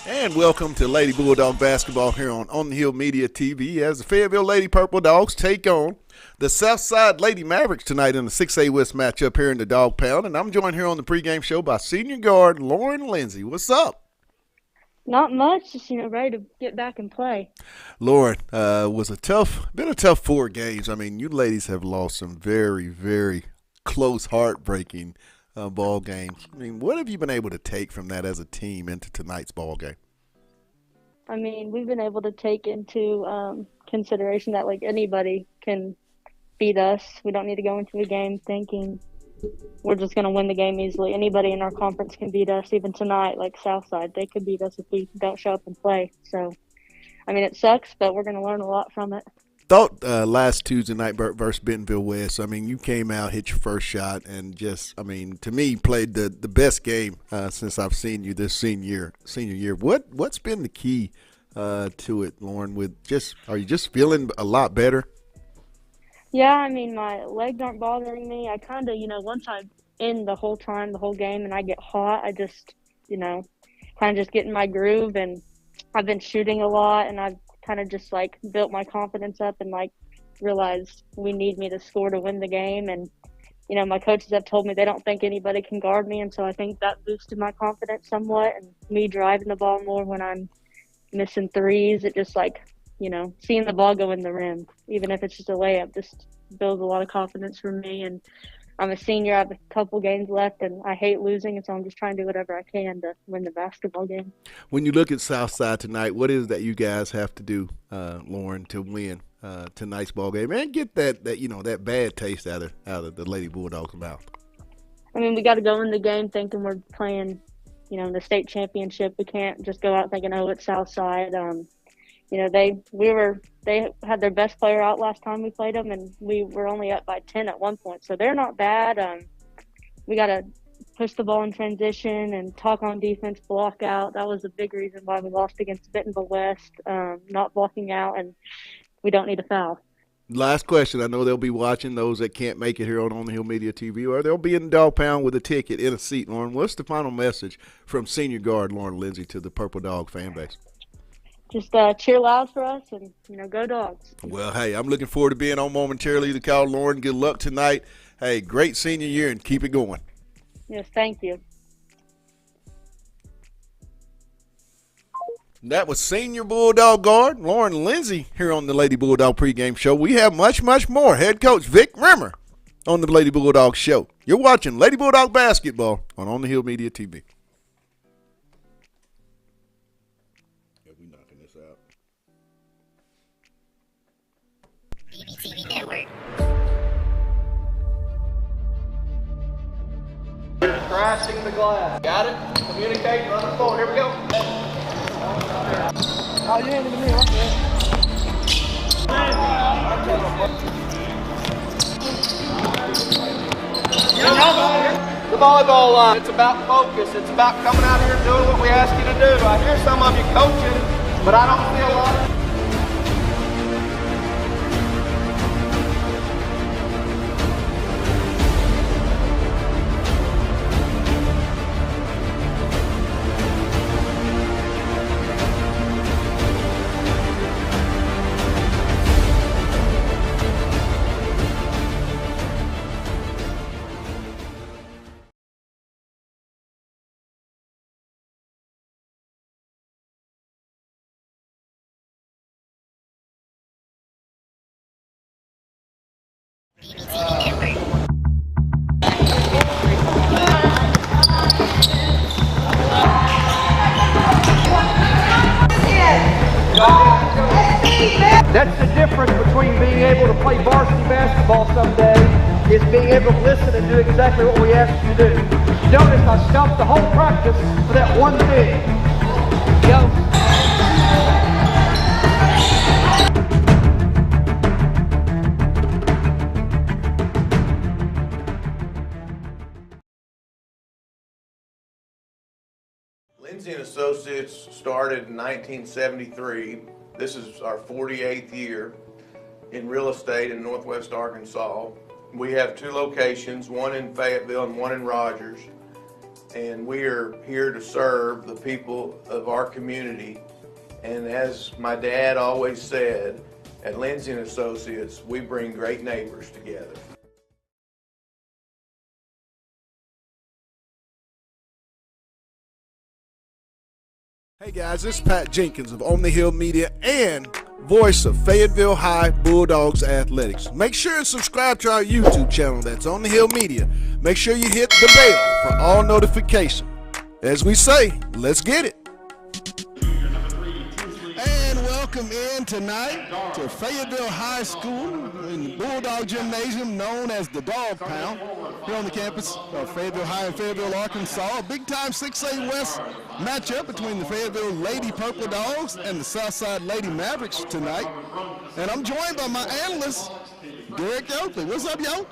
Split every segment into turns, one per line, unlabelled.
And welcome to Lady Bulldog Basketball here on the Hill Media TV as the Fayetteville Lady Purple Dogs take on the Southside Lady Mavericks tonight in the 6A West matchup here in the Dog Pound. And I'm joined here on the pregame show by senior guard Lauren Lindsay. What's up?
Not much, just ready to get back and play.
Lauren, was been a tough 4 games. I mean, you ladies have lost some very, very close, heartbreaking ball games. I mean, what have you been able to take from that as a team into tonight's ball game?
I mean, we've been able to take into consideration that anybody can beat us. We don't need to go into a game thinking we're just going to win the game easily. Anybody in our conference can beat us. Even tonight, like Southside, they could beat us if we don't show up and play. So, I mean, it sucks, but we're going to learn a lot from it.
Thought last Tuesday night versus Bentonville West, I mean, you came out, hit your first shot, and just, I mean, to me, played the best game since I've seen you this senior year. What's been the key to it, Lauren? Are you just feeling a lot better?
Yeah, I mean, my legs aren't bothering me. I kind of, once I'm in the whole game, and I get hot, I just, kind of just get in my groove, and I've been shooting a lot, and I've kind of just built my confidence up and realized we need me to score to win the game. And my coaches have told me they don't think anybody can guard me, and so I think that boosted my confidence somewhat. And me driving the ball more when I'm missing threes, it just seeing the ball go in the rim, even if it's just a layup, just builds a lot of confidence for me. And I'm a senior. I have a couple games left, and I hate losing, and so I'm just trying to do whatever I can to win the basketball game.
When you look at Southside tonight, what is that you guys have to do, Lauren, to win tonight's ball game and get that bad taste out of the Lady Bulldogs' mouth?
I mean, we got to go in the game thinking we're playing, the state championship. We can't just go out thinking, oh, it's Southside. They had their best player out last time we played them, and we were only up by 10 at one point. So they're not bad. We got to push the ball in transition and talk on defense, block out. That was a big reason why we lost against Bentonville West, not blocking out, and we don't need a foul.
Last question. I know they'll be watching, those that can't make it here on the Hill Media TV, or they'll be in the Dog Pound with a ticket in a seat. Lauren, what's the final message from senior guard Lauren Lindsay to the Purple Dog fan base?
Just cheer loud for us and, go Dogs.
Well, hey, I'm looking forward to being on momentarily to call Lauren. Good luck tonight. Hey, great senior year and keep it going.
Yes, thank you.
That was senior Bulldog guard Lauren Lindsay here on the Lady Bulldog pregame show. We have much, much more. Head coach Vic Rimmer on the Lady Bulldog show. You're watching Lady Bulldog basketball on the Hill Media TV.
BBTV Network.
Crashing the glass. Got it? Communicate, run the floor. Here we go. Oh, you handed it to me, okay. The volleyball line. It's about focus. It's about coming out here and doing what we ask you to do. I hear some of you coaching, but I don't see a lot of That's the difference between being able to play varsity basketball someday is being able to listen and do exactly what we ask you to do. Notice I stopped the whole practice for that one thing. Go.
Lindsay & Associates started in 1973. This is our 48th year in real estate in Northwest Arkansas. We have 2 locations, one in Fayetteville and one in Rogers. and we are here to serve the people of our community. And as my dad always said, at Lindsay and Associates, we bring great neighbors together.
Hey guys, this is Pat Jenkins of On the Hill Media and voice of Fayetteville High Bulldogs Athletics. Make sure and subscribe to our YouTube channel, that's On the Hill Media. Make sure you hit the bell for all notifications. As we say, let's get it. And welcome in tonight to Fayetteville High School in the Bulldog Gymnasium known as the Dog Pound here on the campus of Fayetteville High in Fayetteville, Arkansas. A big-time 6A West matchup between the Fayetteville Lady Purple Dogs and the Southside Lady Mavericks tonight. And I'm joined by my analyst, Derek Oakley. What's up, yo?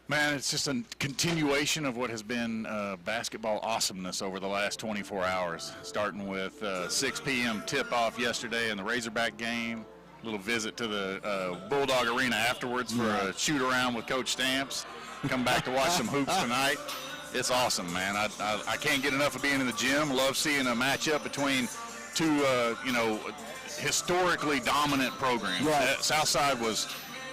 Man, it's just a continuation of what has been basketball awesomeness over the last 24 hours, starting with 6 p.m. tip-off yesterday in the Razorback game, a little visit to the Bulldog Arena afterwards for a shoot-around with Coach Stamps, come back to watch some hoops tonight. It's awesome, man. I can't get enough of being in the gym. Love seeing a matchup between two, historically dominant programs.
Right.
Southside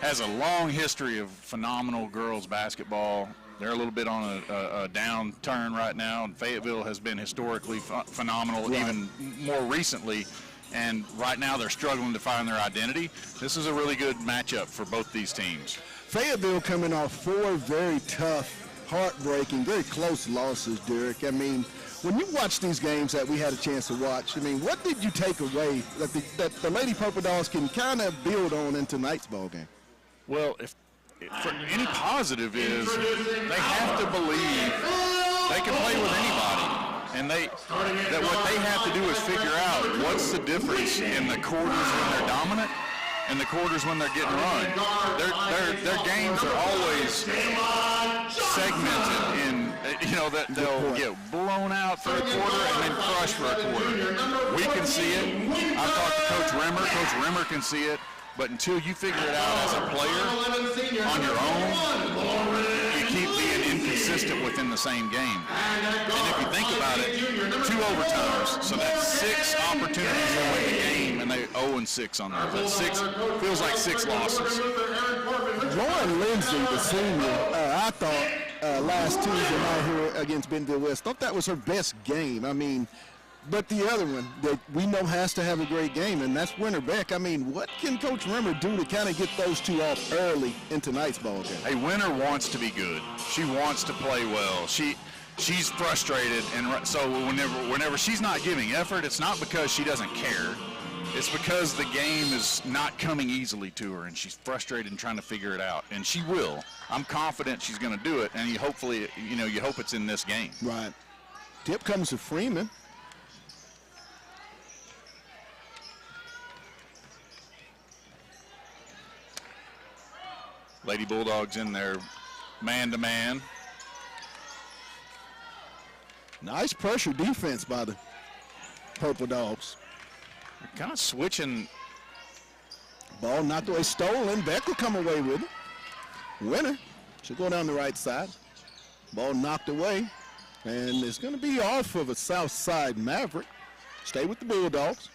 has a long history of phenomenal girls basketball. They're a little bit on a downturn right now, and Fayetteville has been historically phenomenal even more recently, and right now they're struggling to find their identity. This is a really good matchup for both these teams.
Fayetteville coming off 4 very tough, heartbreaking, very close losses, Derek. I mean, when you watch these games that we had a chance to watch, I mean, what did you take away that the Lady Purple Dogs can kind of build on in tonight's ball game?
Well, if for any positive is they have to believe they can play with anybody, and that what they have to do is figure out what's the difference in the quarters when they're dominant and the quarters when they're getting run. Their games are always segmented in, that they'll get blown out for a quarter and then crushed for a quarter. We can see it. I've talked to Coach Rimmer. Coach Rimmer can see it. But until you figure it out as a player on your own, you keep being inconsistent within the same game. And if you think about it, 2 overtimes, so that's 6 opportunities to win the game, and they 0-6 on those. That's 6, feels like 6 losses.
Lauren Lindsay, the senior, I thought last Tuesday night here against Bentonville West, thought that was her best game. I mean, but the other one that we know has to have a great game, and that's Winter Beck. I mean, what can Coach Rimmer do to kind of get those two off early in tonight's ball game?
Hey, Winter wants to be good. She wants to play well. She's frustrated, and so whenever she's not giving effort, it's not because she doesn't care. It's because the game is not coming easily to her, and she's frustrated and trying to figure it out. And she will. I'm confident she's going to do it, and you hope it's in this game.
Right. Tip comes to Freeman.
Lady Bulldogs in there man-to-man.
Nice pressure defense by the Purple Dogs.
Kind of switching.
Ball knocked away, stolen. Beck will come away with it. Winner. She'll go down the right side. Ball knocked away. And it's going to be off of a Southside Maverick. Stay with the Bulldogs.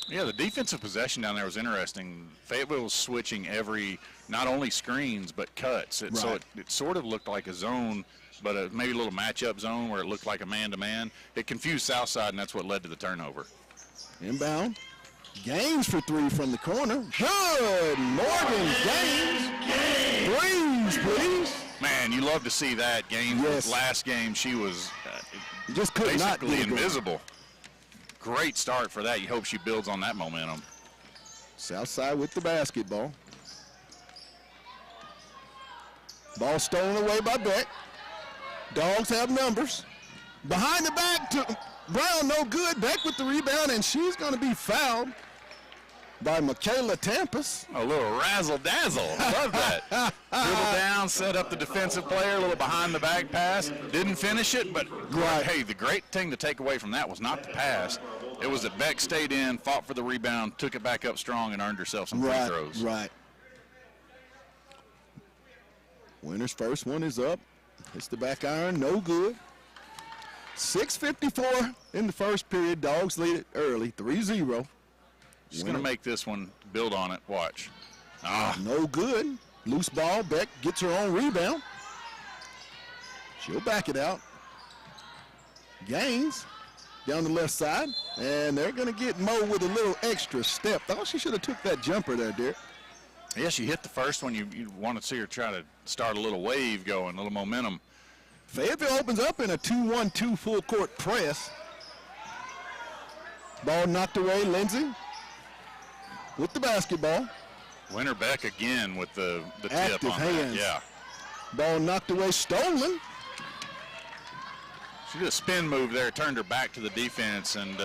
Yeah, the defensive possession down there was interesting. Fayetteville was switching not only screens, but cuts. So it sort of looked like a zone, but maybe a little matchup zone where it looked like a man-to-man. It confused Southside, and that's what led to the turnover.
Inbound. Gaines for 3 from the corner. Good. Morgan Gaines. Threes, please.
Man, you love to see that. Gaines,
yes.
Last game, she was
just could
basically
not
invisible. Great start for that. You hope she builds on that momentum.
Southside with the basketball. Ball stolen away by Beck. Dogs have numbers. Behind the back to Brown, no good. Beck with the rebound, and she's going to be fouled by Michaela Tampus.
A little razzle-dazzle. Love that. Dribble down, set up the defensive player, a little behind-the-back pass. Didn't finish it, but hey, the great thing to take away from that was not the pass. It was that Beck stayed in, fought for the rebound, took it back up strong, and earned herself some free throws.
Right. Winner's first one is up. Hits the back iron, no good. 6:54 in the first period. Dogs lead it early, 3-0.
She's going to make this one, build on it. Watch.
No good. Loose ball. Beck gets her own rebound. She'll back it out. Gaines down the left side. And they're going to get Mo with a little extra step. Thought she should have took that jumper there, Derek.
Yeah, she hit the first one. You want to see her try to start a little wave going, a little momentum.
Fayetteville opens up in a 2-1-2 full court press. Ball knocked away. Lindsay with the basketball.
Winter Beck again with the tip
Active
on
hands.
that. Yeah.
Ball knocked away. Stolen.
She did a spin move there, turned her back to the defense, and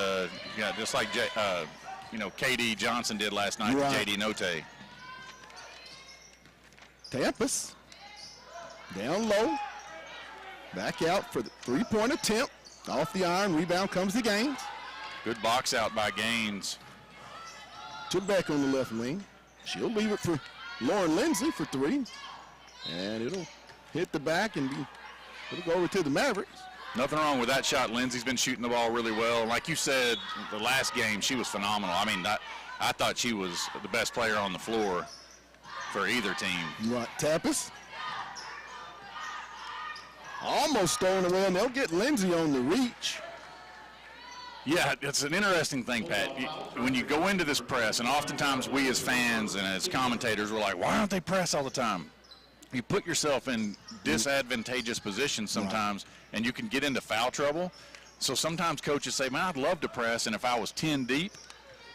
just like KD Johnson did last night
Right.
to JD Note.
Tampus down low. Back out for the three-point attempt. Off the iron. Rebound comes to Gaines.
Good box out by Gaines.
To Beck on the left wing. She'll leave it for Lauren Lindsay for three. And it'll hit the back and it'll go over to the Mavericks.
Nothing wrong with that shot. Lindsay's been shooting the ball really well. Like you said, the last game, she was phenomenal. I mean, I thought she was the best player on the floor for either team.
Right, Tampus. Almost stolen away, and they'll get Lindsay on the reach.
Yeah, it's an interesting thing, Pat. When you go into this press, and oftentimes we as fans and as commentators, we're like, why don't they press all the time? You put yourself in disadvantageous positions sometimes, and you can get into foul trouble. So sometimes coaches say, man, I'd love to press, and if I was 10 deep,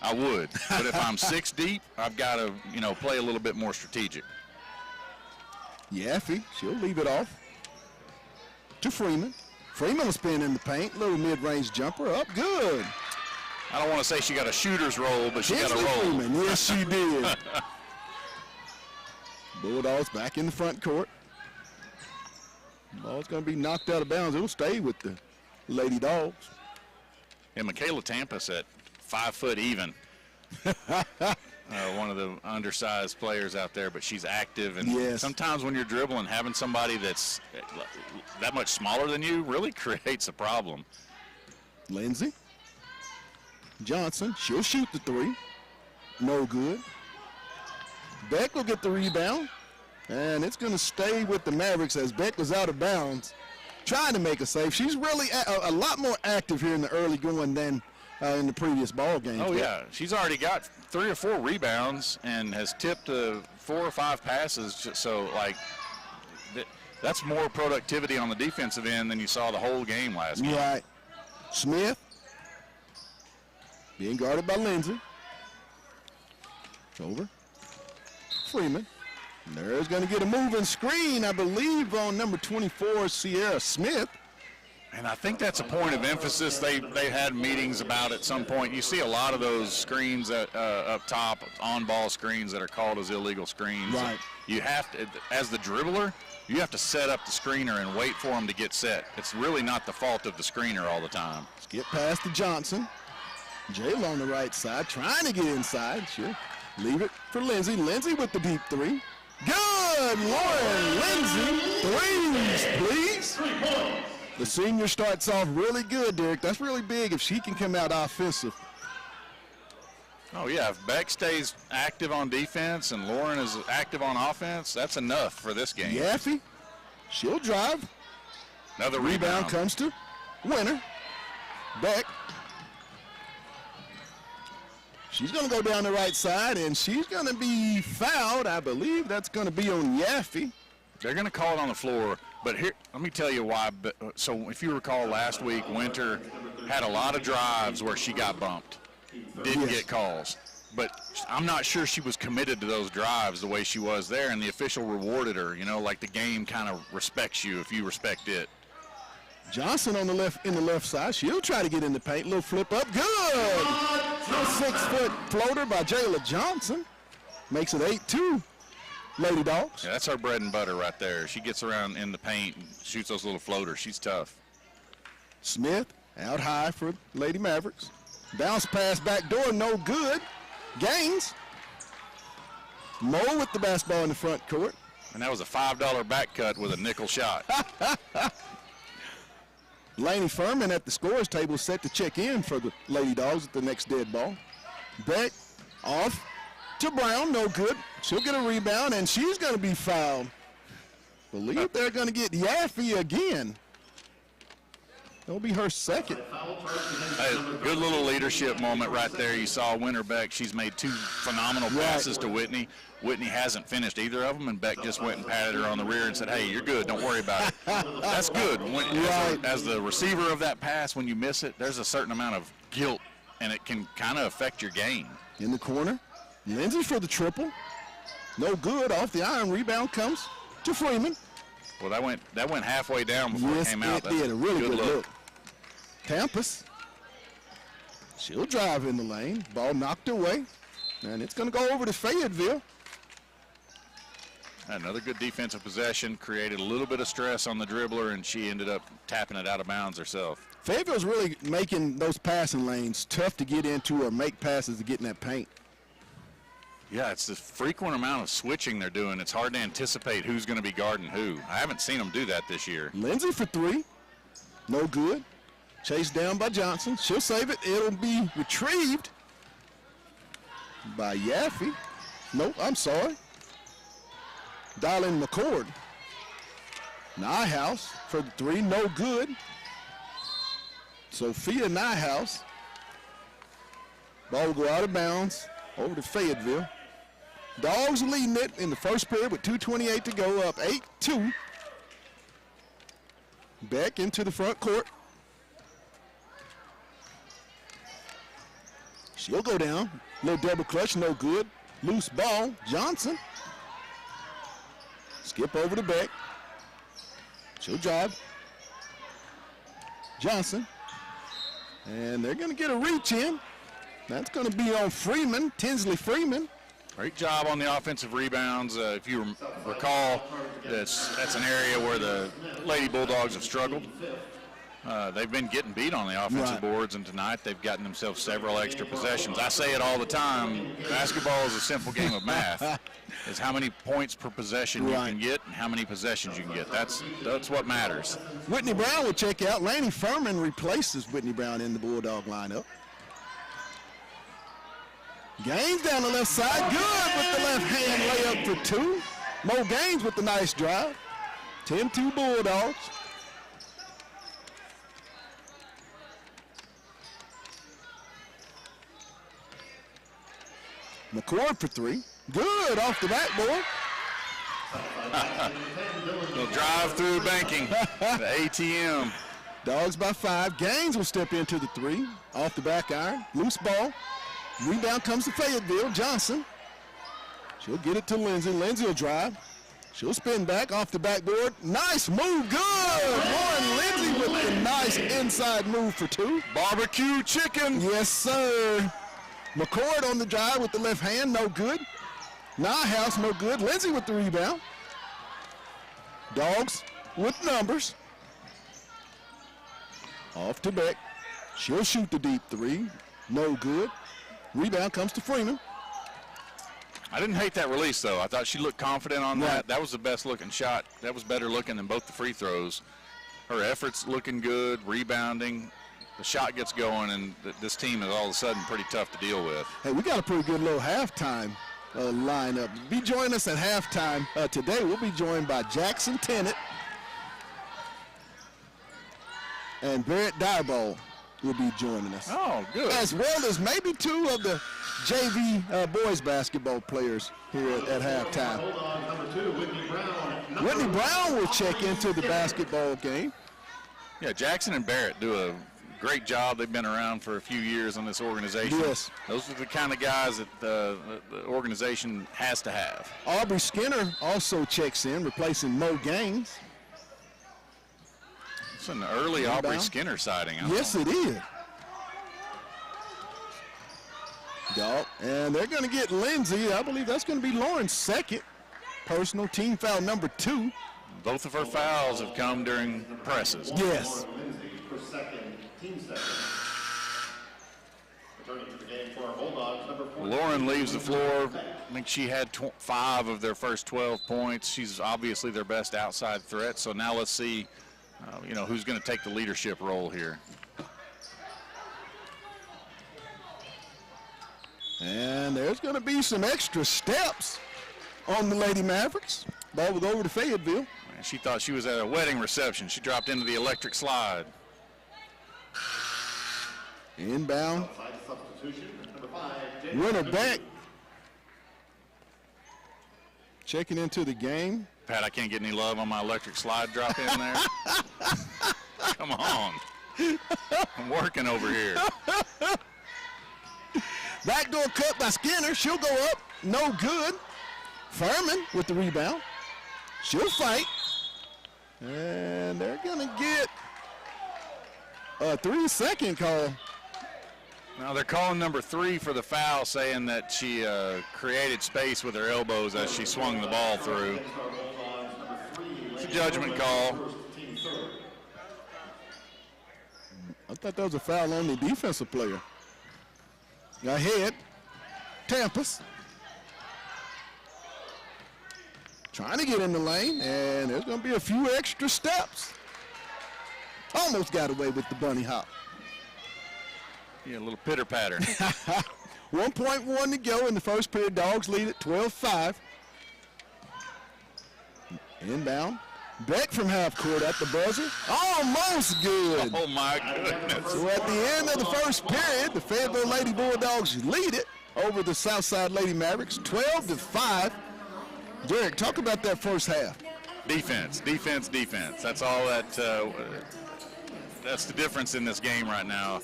I would. But if I'm 6 deep, I've got to, play a little bit more strategic.
Yaffe, she'll leave it off to Freeman. Freeman will spin in the paint. Little mid-range jumper up. Good.
I don't want to say she got a shooter's roll, but she got a roll.
Freeman. Yes, she did. Bulldogs back in the front court. Ball's going to be knocked out of bounds. It'll stay with the Lady Dogs.
And Michaela Tampus at 5 foot even. One of the undersized players out there, but she's active. And
yes.
Sometimes when you're dribbling, having somebody that's that much smaller than you really creates a problem.
Lindsay Johnson, she'll shoot the three. No good. Beck will get the rebound, and it's going to stay with the Mavericks as Beck was out of bounds, trying to make a save. She's really a lot more active here in the early going than in the previous ball games.
Oh, yeah. She's already got 3 or 4 rebounds and has tipped 4 or 5 passes. So, that's more productivity on the defensive end than you saw the whole game last game.
Right. Smith being guarded by Lindsay. Over. Freeman. And there's going to get a moving screen, I believe, on number 24, Sierra Smith.
And I think that's a point of emphasis. They had meetings about at some point. You see a lot of those screens up top, on-ball screens that are called as illegal screens.
Right.
You have to, as the dribbler, you have to set up the screener and wait for them to get set. It's really not the fault of the screener all the time.
Let's get past to Johnson. Jayla on the right side, trying to get inside. She'll leave it for Lindsay. Lindsay with the deep three. Good, Lauren Lindsay. Threes, please. The senior starts off really good, Derek. That's really big if she can come out offensive.
Oh, yeah. If Beck stays active on defense and Lauren is active on offense, that's enough for this game.
Yaffe, she'll drive.
Another
Rebound comes to Winter. Beck. She's going to go down the right side, and she's going to be fouled. I believe that's going to be on Yaffe.
They're going to call it on the floor, but here, let me tell you why. So if you recall last week, Winter had a lot of drives where she got bumped, didn't get calls. But I'm not sure she was committed to those drives the way she was there, and the official rewarded her. Like the game kind of respects you if you respect it.
Johnson on the left side. She'll try to get in the paint. Little flip up. Good. Little 6-foot floater by Jayla Johnson. Makes it 8-2. Lady Dogs.
Yeah, that's our bread and butter right there. She gets around in the paint and shoots those little floaters. She's tough.
Smith out high for Lady Mavericks. Bounce pass back door, no good. Gaines. Mo with the basketball in the front court.
And that was a $5 back cut with a nickel shot.
Laney Furman at the scores table set to check in for the Lady Dogs at the next dead ball. Beck off to Brown, no good. She'll get a rebound, and she's going to be fouled. Believe they're going to get Yaffe again. It'll be her second.
Hey, good little leadership moment right there. You saw Winter Beck. She's made 2 phenomenal passes to Whitney. Whitney hasn't finished either of them, and Beck just went and patted her on the rear and said, hey, you're good. Don't worry about it. That's good. As the receiver of that pass, when you miss it, there's a certain amount of guilt, and it can kind of affect your game.
In the corner, Lindsay for the triple. No good. Off the iron. Rebound comes to Freeman.
Well, that went halfway down before it came out.
Yes, it did. A really good look. Campus. She'll drive in the lane. Ball knocked away. And it's going to go over to Fayetteville.
Another good defensive possession. Created a little bit of stress on the dribbler, and she ended up tapping it out of bounds herself.
Fayetteville's really making those passing lanes tough to get into or make passes to get in that paint.
Yeah, it's the frequent amount of switching they're doing. It's hard to anticipate who's going to be guarding who. I haven't seen them do that this year.
Lindsay for 3. No good. Chased down by Johnson. She'll save it. It'll be retrieved by Yaffe. Nope, I'm sorry. Darlene McCord. Nyhouse for the 3. No good. Sophia Nyhouse. Ball will go out of bounds over to Fayetteville. Dogs leading it in the first period with 2:28 to go, up 8-2. Beck into the front court. She'll go down. Little double clutch, no good. Loose ball, Johnson. Skip over to Beck. She'll drive. Johnson. And they're going to get a reach in. That's going to be on Freeman, Tinsley Freeman.
Great job on the offensive rebounds. If you recall, that's an area where the Lady Bulldogs have struggled. They've been getting beat on the offensive boards, and tonight they've gotten themselves several extra possessions. I say it all the time, basketball is a simple game of math. It's how many points per possession you can get and how many possessions you can get. That's what matters.
Whitney Brown will check out. Laney Furman replaces Whitney Brown in the Bulldog lineup. Gaines down the left side, good with the left hand layup for 2. Mo Gaines with the nice drive. 10-2 Bulldogs. McCord for 3. Good off the backboard.
Little drive through banking, the ATM.
Dogs by 5. Gaines will step into the 3. Off the back iron. Loose ball. Rebound comes to Fayetteville. Johnson. She'll get it to Lindsay. Lindsay will drive. She'll spin back off the backboard. Nice move. Good. Lauren Lindsay with the nice inside move for 2.
Barbecue chicken.
Yes, sir. McCord on the drive with the left hand. No good. Nyhouse, no good. Lindsay with the rebound. Dogs with numbers. Off to Beck. She'll shoot the deep 3. No good. Rebound comes to Freeman.
I didn't hate that release, though. I thought she looked confident on that. That was the best looking shot. That was better looking than both the free throws. Her effort's looking good, rebounding. The shot gets going, and this team is all of a sudden pretty tough to deal with.
Hey, we got a pretty good little halftime lineup. Be joining us at halftime. Today we'll be joined by Jackson Tennant and Barrett Diebold will be joining us.
Oh, good.
As well as maybe 2 of the JV boys basketball players here at halftime. Whitney Brown will check into the basketball game.
Yeah, Jackson and Barrett do a great job. They've been around for a few years on this organization.
Yes.
Those are the kind of guys that the organization has to have.
Aubrey Skinner also checks in, replacing Mo Gaines.
It's an early Aubrey Skinner sighting.
Yes, it is. Dog. And they're going to get Lindsay. I believe that's going to be Lauren's second personal team foul number 2.
Both of her fouls have come during presses.
Yes.
Lauren leaves the floor. I think she had 5 of their first 12 points. She's obviously their best outside threat. So now let's see who's going to take the leadership role here.
And there's going to be some extra steps on the Lady Mavericks. Ball will go over to Fayetteville.
And she thought she was at a wedding reception. She dropped into the electric slide.
Inbound. Runner back. Checking into the game.
Pat, I can't get any love on my electric slide drop in there. Come on. I'm working over here.
Backdoor cut by Skinner. She'll go up. No good. Furman with the rebound. She'll fight. And they're going to get a 3-second call.
Now they're calling number 3 for the foul, saying that she created space with her elbows as she swung the ball through. It's a judgment call.
I thought that was a foul on the defensive player. Ahead, Tempest. Trying to get in the lane, and there's going to be a few extra steps. Almost got away with the bunny hop.
Yeah, a little pitter-patter.
1.1 to go in the first period. Dogs lead at 12-5. Inbound. Beck from half court at the buzzer. Almost good.
Oh, my goodness.
So at the end of the first period, the Fayetteville Lady Bulldogs lead it over the Southside Lady Mavericks, 12-5. Derek, talk about that first half.
Defense, defense, defense. That's all that's the difference in this game right now.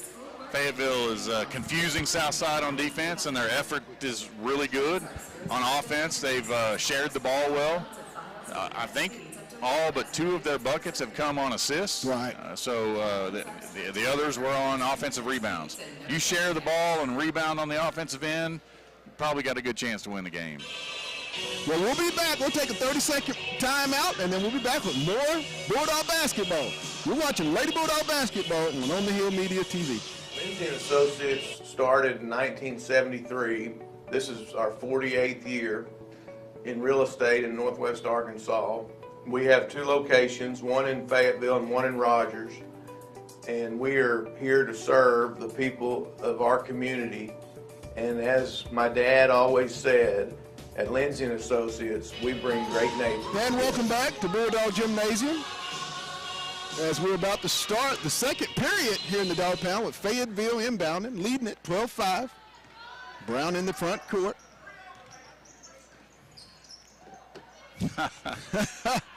Fayetteville is confusing Southside on defense, and their effort is really good. On offense, they've shared the ball well. I think all but 2 of their buckets have come on assists.
Right.
So the others were on offensive rebounds. You share the ball and rebound on the offensive end, probably got a good chance to win the game.
Well, we'll be back. We'll take a 30-second timeout, and then we'll be back with more Bulldog basketball. You're watching Lady Bulldog basketball on the Hill Media TV.
Lindsay & Associates started in 1973. This is our 48th year in real estate in Northwest Arkansas. We have 2 locations, one in Fayetteville and one in Rogers. And we are here to serve the people of our community. And as my dad always said, at Lindsay & Associates, we bring great neighbors.
And welcome back to Bulldog Gymnasium as we're about to start the second period here in the Dog Pound with Fayetteville inbounding, leading it 12-5. Brown in the front court.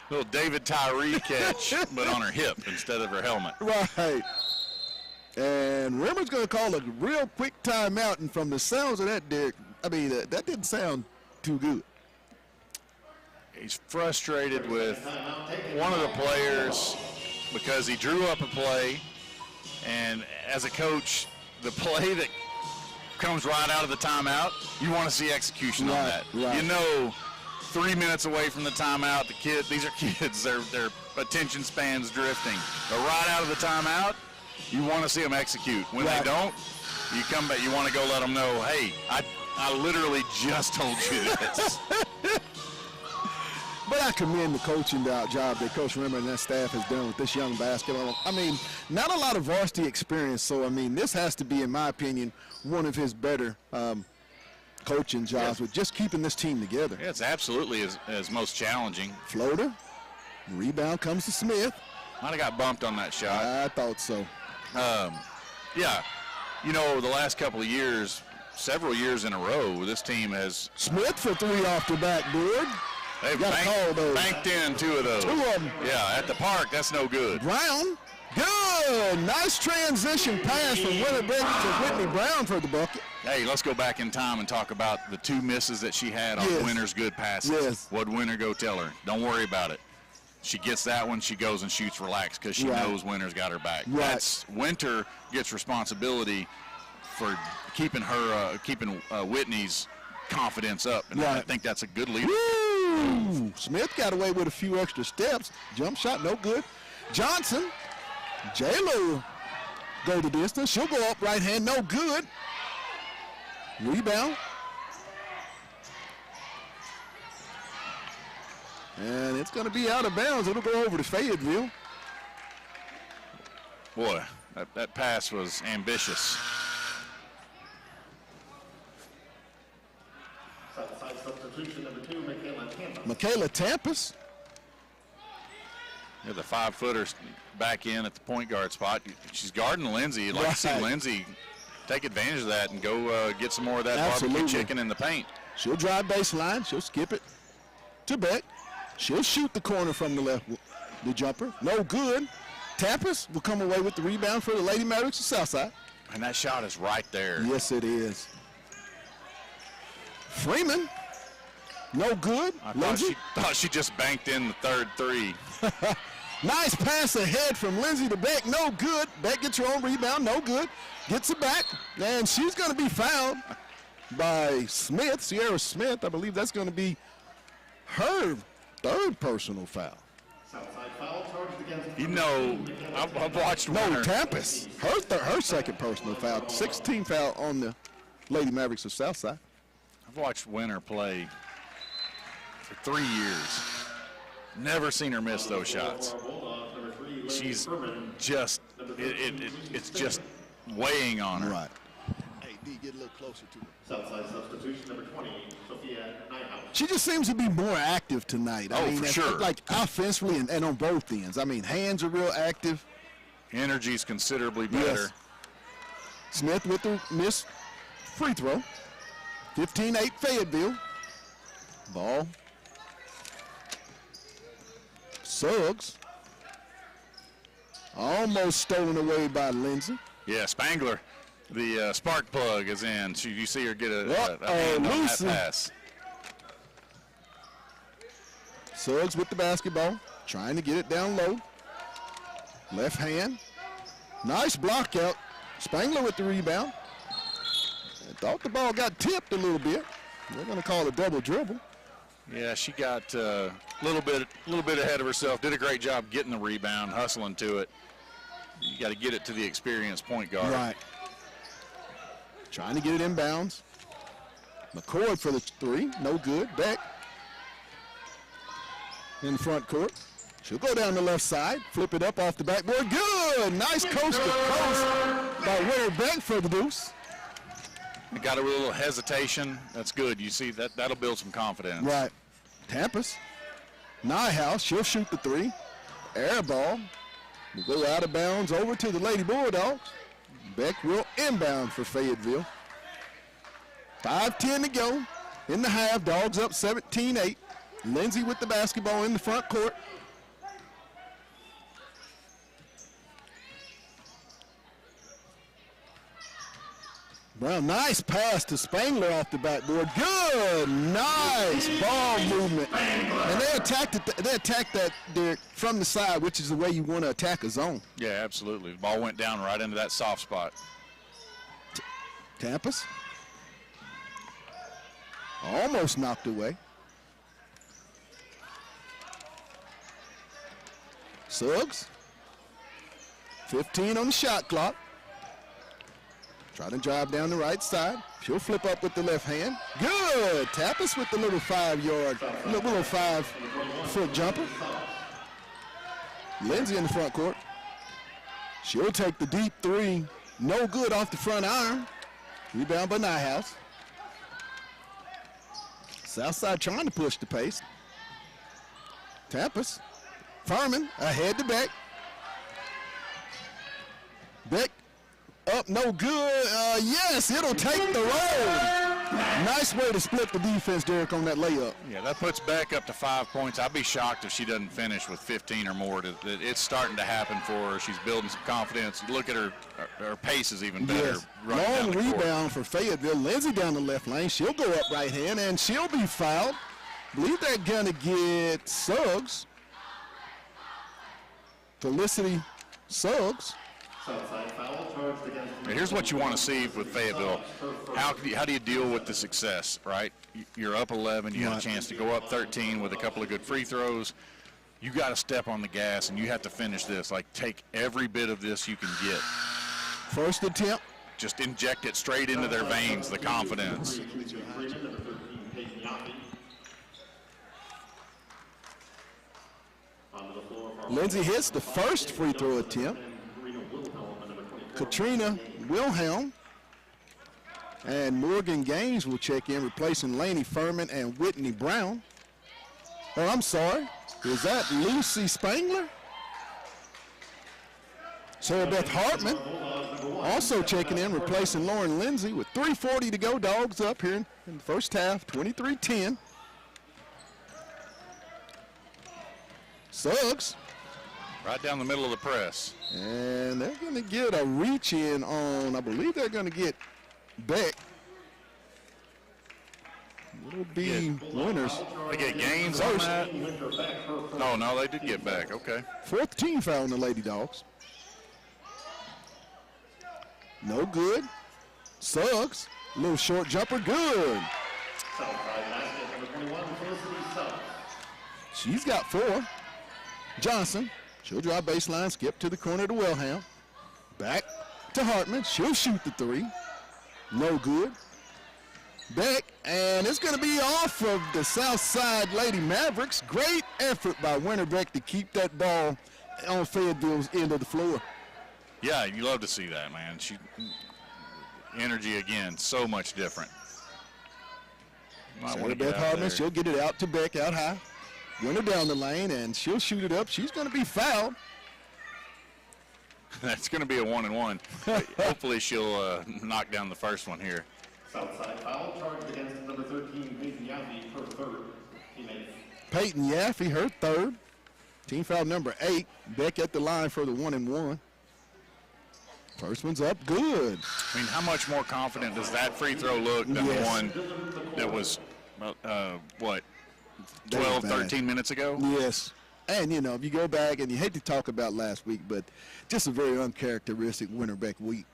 Little David Tyree catch, but on her hip instead of her helmet.
Right. And Rimmer's going to call a real quick timeout, and from the sounds of that, Derek, I mean, that didn't sound too good.
He's frustrated with one of the players because he drew up a play, and as a coach, the play that comes right out of the timeout, you want to see execution on that.
Right.
You know, 3 minutes away from the timeout, these are kids, their attention span's drifting. But right out of the timeout, you want to see them execute. When they don't, you come back, you want to go let them know, hey, I literally just told you this.
But I commend the coaching job that Coach Rimmer and that staff has done with this young basketball. I mean, not a lot of varsity experience, so, I mean, this has to be, in my opinion, one of his better coaching jobs with just keeping this team together.
Yeah, it's absolutely as most challenging.
Floater. Rebound comes to Smith.
Might have got bumped on that shot.
I thought so.
Yeah, you know, the last couple of years, several years in a row, this team has...
Smith for 3 off the backboard.
They've banked in 2 of those.
2 of them.
Yeah, at the park, that's no good.
Brown. Good. Nice transition pass from Winterbeck to Whitney Brown for the bucket.
Hey, let's go back in time and talk about the 2 misses that she had on Winter's good passes.
Yes.
What'd Winter go tell her? Don't worry about it. She gets that one, she goes and shoots relaxed because she knows Winter's got her back.
Right.
Winter gets responsibility for keeping Whitney's confidence up, and I think that's a good leader.
Woo! Smith got away with a few extra steps. Jump shot, no good. Johnson, J-Lo go the distance. She'll go up right hand, no good. Rebound. And it's going to be out of bounds. It'll go over to Fayetteville.
Boy, that pass was ambitious.
Southside substitution number 2,
Michaela Tampus.
Yeah, the 5-footers back in at the point guard spot. She's guarding Lindsay. You'd like to see Lindsay take advantage of that and go get some more of that barbecue chicken in the paint.
She'll drive baseline. She'll skip it to Beck. She'll shoot the corner from the left, the jumper. No good. Tampus will come away with the rebound for the Lady Mavericks of Southside.
And that shot is right there.
Yes, it is. Freeman, no good.
I
Lindsay.
thought she just banked in the third three.
Nice pass ahead from Lindsay to Beck, no good. Beck gets her own rebound, no good. Gets it back, and she's going to be fouled by Smith, Sierra Smith. I believe that's going to be her third personal foul.
Southside foul charged against.
You know, I've watched
No, Tampus, her second personal foul. 16 foul on the Lady Mavericks of Southside.
I've watched Winter play for 3 years. Never seen her miss those shots. She's just, it's just weighing on her.
Right. Hey, D, get a little closer to her.
Southside substitution number 20, Sophia Nighthouse.
She just seems to be more active tonight. I mean,
for sure.
Like offensively and on both ends. I mean, hands are real active.
Energy's considerably better.
Yes. Smith with the missed free throw. 15-8 Fayetteville. Ball. Suggs. Almost stolen away by Lindsay.
Yeah, Spangler, the spark plug is in. You see her get a hand on that
Lucy.
pass.
Suggs with the basketball, trying to get it down low. Left hand. Nice block out. Spangler with the rebound. I thought the ball got tipped a little bit. They're going to call it a double dribble.
Yeah, she got a little bit ahead of herself. Did a great job getting the rebound, hustling to it. You got to get it to the experienced point guard.
Right. Trying to get it inbounds. McCord for the three. No good. Beck in the front court. She'll go down the left side. Flip it up off the backboard. Good. Nice coast to coast by Winter Beck for the deuce.
Got a little hesitation. That's good. You see, that'll build some confidence.
Right. Tampus. Nighthouse. She'll shoot the three. Air ball. Will go out of bounds over to the Lady Bulldogs. Beck will inbound for Fayetteville. 5:10 to go in the half. Dogs up 17-8. Lindsay with the basketball in the front court. Brown, nice pass to Spangler off the backboard. Good, nice ball movement. And they attacked that Derek, from the side, which is the way you want to attack a zone.
Yeah, absolutely. The ball went down right into that soft spot.
Tampus. Almost knocked away. Suggs. 15 on the shot clock. Try to drive down the right side. She'll flip up with the left hand. Good. Tampus with the little 5-foot jumper. Lindsay in the front court. She'll take the deep three. No good off the front iron. Rebound by Nighthouse. Southside trying to push the pace. Tampus. Furman ahead to Beck. Beck up, no good. Yes, it'll take the roll. Nice way to split the defense, Derek, on that layup.
Yeah, that puts Beck up to 5 points. I'd be shocked if she doesn't finish with 15 or more. It's starting to happen for her. She's building some confidence. Look at her pace is even better.
Yes.
Right down
Long
the court.
rebound for Fayetteville. Lindsay down the left lane. She'll go up right hand, and she'll be fouled. Believe they're going to get Suggs. Felicity Suggs.
Southside foul charged against.
Here's what you want to see with Fayetteville. How do you deal with the success, right? You're up 11. You got a chance to go up 13 with a couple of good free throws. You got to step on the gas, and you have to finish this. Like, take every bit of this you can get.
First attempt.
Just inject it straight into their veins, the confidence.
Lindsay hits the first free throw attempt. Katrina Wilhelm. And Morgan Gaines will check in, replacing Laney Furman and Whitney Brown. Oh, I'm sorry. Is that Lucy Spangler? Sarah Beth Hartman also checking in, replacing Lauren Lindsay with 3:40 to go. Dogs up here in the first half, 23-10. Suggs.
Right down the middle of the press.
And they're going to get a reach in on, I believe they're going to get Beck. It'll be winners.
They get Gaines on that? No, they did get back. Okay.
Fourth team foul on the Lady Dogs. No good. Suggs. Little short jumper. Good. She's got 4. Johnson. She'll drive baseline, skip to the corner to Wilhelm. Back to Hartman. She'll shoot the 3. No good. Beck, and it's going to be off of the Southside Lady Mavericks. Great effort by Winter Beck to keep that ball on Fayetteville's end of the floor.
Yeah, you love to see that, man. Energy again, so much different.
Beth Hartman, she'll get it out to Beck out high. Winter down the lane, and she'll shoot it up. She's going to be fouled.
That's going to be a 1-and-1. Hopefully she'll knock down the first one here.
Southside foul charged against number 13, Peyton Yaffe, her third teammate.
Peyton Yaffe, her third. Team foul number 8. Beck at the line for the 1-and-1. First one's up, good.
I mean, how much more confident does that free throw look than the one that was, 12, 13 minutes ago?
Yes. And, you know, if you go back, and you hate to talk about last week, but just a very uncharacteristic Winter Beck week.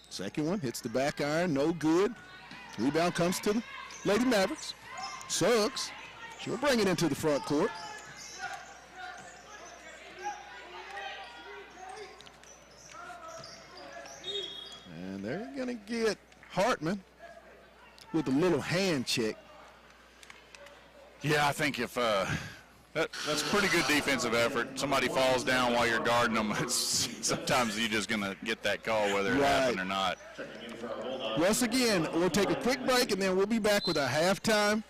Second one hits the back iron, no good. Rebound comes to the Lady Mavericks. Suggs, she'll bring it into the front court. And they're going to get Hartman with a little hand check.
Yeah, I think if that's pretty good defensive effort. Somebody falls down while you're guarding them. Sometimes you're just going to get that call whether it happened or not.
Once again, we'll take a quick break, and then we'll be back with our halftime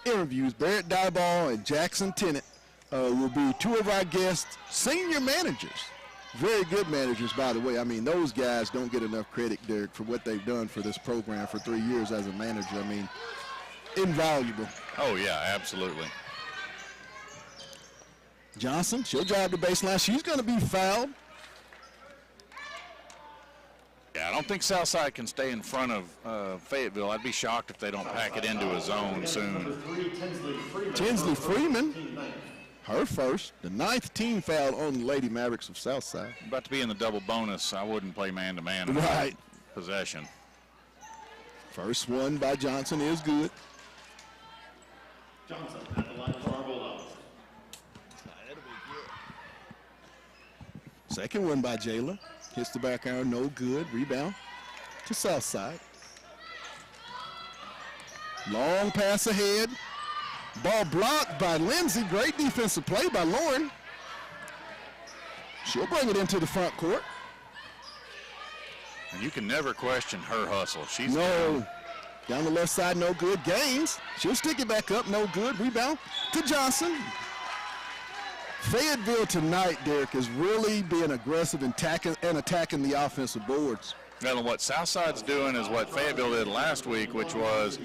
interviews. Barrett Dyball and Jackson Tennant will be 2 of our guests, senior managers. Very good managers, by the way. I mean, those guys don't get enough credit, Derek, for what they've done for this program for 3 years as a manager. I mean, invaluable.
Oh, yeah, absolutely.
Johnson, she'll drive the baseline. She's going to be fouled.
Yeah, I don't think Southside can stay in front of Fayetteville. I'd be shocked if they don't pack it into a zone soon.
Tinsley Freeman, her first, the 9th team foul on the Lady Mavericks of Southside.
About to be in the double bonus. I wouldn't play man-to-man in
Right.
possession.
First one by Johnson is good.
Johnson at the line for our Bulldogs.
Second one by Jayla. Hits the back iron, no good. Rebound to Southside. Long pass ahead. Ball blocked by Lindsay. Great defensive play by Lauren. She'll bring it into the front court.
And you can never question her hustle. She's
Down the left side, no good. Gaines. She'll stick it back up, no good. Rebound to Johnson. Fayetteville tonight, Derek, is really being aggressive and attacking the offensive boards.
And what Southside's doing is what Fayetteville did last week, which was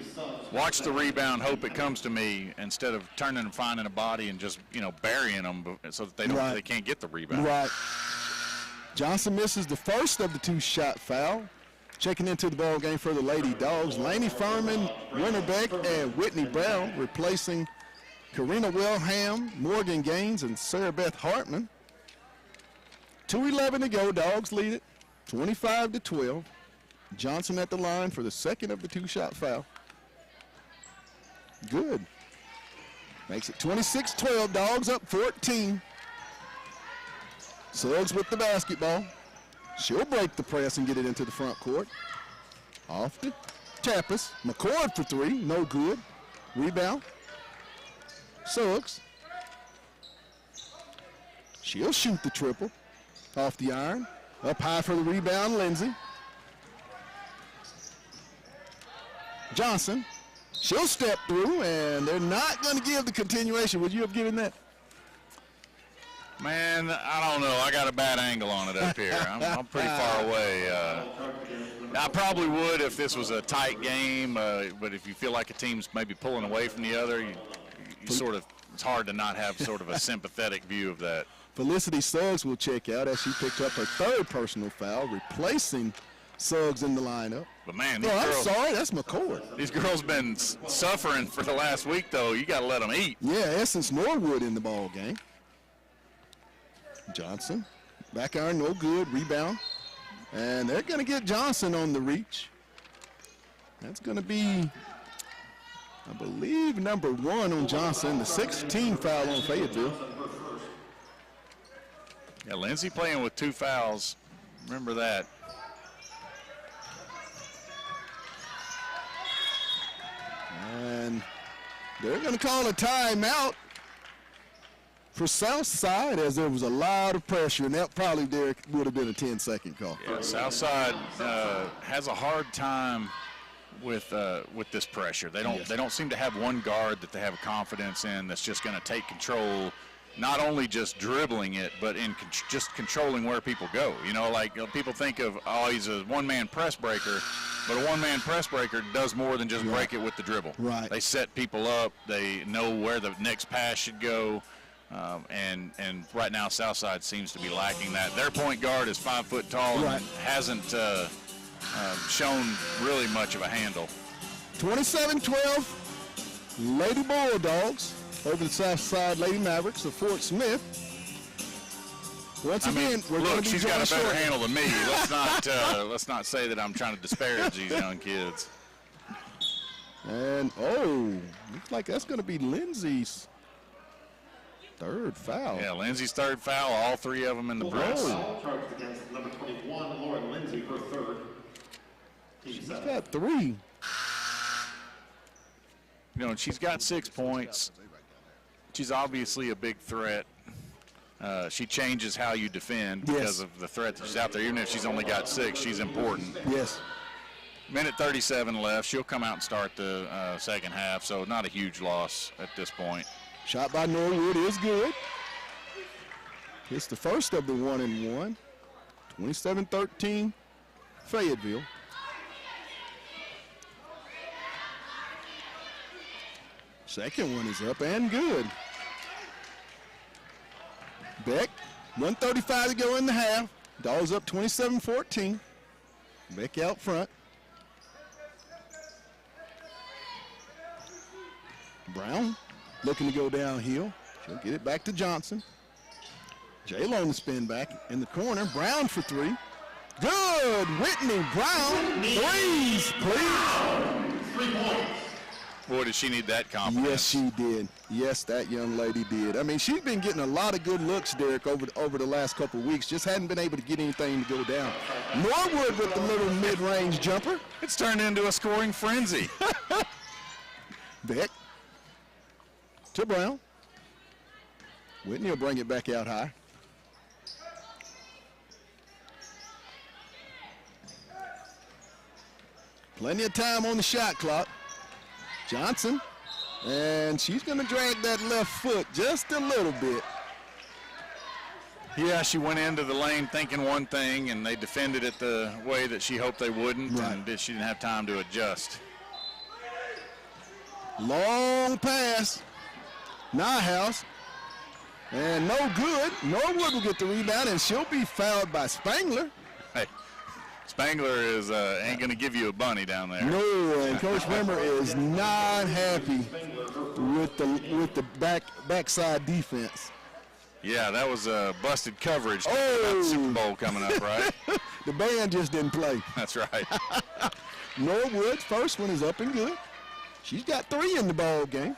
watch the rebound, hope it comes to me, instead of turning and finding a body and just, burying them so that they can't get the rebound.
Right. Johnson misses the first of the 2-shot foul. Checking into the ball game for the Lady Dogs. Laney Furman, Winter Beck, and Whitney Brown replacing Karina Wilhelm, Morgan Gaines, and Sarah Beth Hartman. 2:11 to go. Dogs lead it 25-12. Johnson at the line for the second of the 2-shot foul. Good. Makes it 26-12. Dogs up 14. Suggs with the basketball. She'll break the press and get it into the front court. Off to Tappas. McCord for 3. No good. Rebound. Suggs. She'll shoot the triple off the iron. Up high for the rebound, Lindsay. Johnson. She'll step through, and they're not going to give the continuation. Would you have given that?
Man, I don't know. I got a bad angle on it up here. I'm pretty far away. I probably would if this was a tight game, but if you feel like a team's maybe pulling away from the other, you sort of, it's hard to not have sort of a sympathetic view of that.
Felicity Suggs will check out as she picked up her third personal foul, replacing Suggs in the lineup.
But man,
I'm sorry, that's McCord.
These girls been suffering for the last week, though. You got to let them eat.
Yeah, Essence Norwood in the ball game. Johnson, back iron, no good, rebound. And they're going to get Johnson on the reach. That's going to be, I believe, number 1 on Johnson, the 16 foul on Fayetteville.
Yeah, Lindsay playing with 2 fouls. Remember that.
And they're going to call a timeout for Southside, as there was a lot of pressure, and that probably, Derek, would have been a 10-second call.
Yeah, Southside has a hard time with this pressure. They don't seem to have one guard that they have confidence in that's just going to take control, not only just dribbling it, but in just controlling where people go. You know, like people think of, oh, he's a one-man press breaker, but a one-man press breaker does more than just break it with the dribble.
Right.
They set people up. They know where the next pass should go. And right now Southside seems to be lacking that. Their point guard is 5 foot tall and hasn't shown really much of a handle.
27-12, Lady Bulldogs over the Southside Lady Mavericks of Fort Smith. Once again, we're going to be
she's got a better
short.
handle than me. Let's not say that I'm trying to disparage these young kids.
And looks like that's going to be Lindsay's third foul.
Yeah, Lindsay's third foul, all 3 of them in the press.
Foul charged against number 21, Lauren Lindsay, her third.
She's got 3.
You know, and she's got 6 points. She's obviously a big threat. She changes how you defend because of the threat that she's out there. Even if she's only got 6, she's important.
Yes.
Minute 37 left. She'll come out and start the second half, so not a huge loss at this point.
Shot by Norwood is good. It's the first of the 1-and-1. 27-13, Fayetteville. Second one is up and good. Beck, 1:35 to go in the half. Dogs up 27-14. Beck out front. Brown looking to go downhill. She'll get it back to Johnson. J-Lo on the spin back in the corner. Brown for 3. Good. Whitney Brown. Threes, please.
3 points.
Boy, did she need that confidence.
Yes, she did. Yes, that young lady did. I mean, she's been getting a lot of good looks, Derek, over the last couple of weeks. Just hadn't been able to get anything to go down. Norwood with the little mid-range jumper.
It's turned into a scoring frenzy.
Beck to Brown. Whitney will bring it back out high. Plenty of time on the shot clock. Johnson, and she's going to drag that left foot just a little bit.
Yeah, she went into the lane thinking one thing, and they defended it the way that she hoped they wouldn't, and she didn't have time to adjust.
Long pass. Nyhouse. And no good. Norwood will get the rebound, and she'll be fouled by Spangler.
Hey, Spangler is ain't going to give you a bunny down there.
No, and Coach Rimmer is not happy with the backside defense.
Yeah, that was busted coverage. About the Super Bowl coming up, right?
The band just didn't play.
That's right.
Norwood's first one is up and good. She's got 3 in the ball game.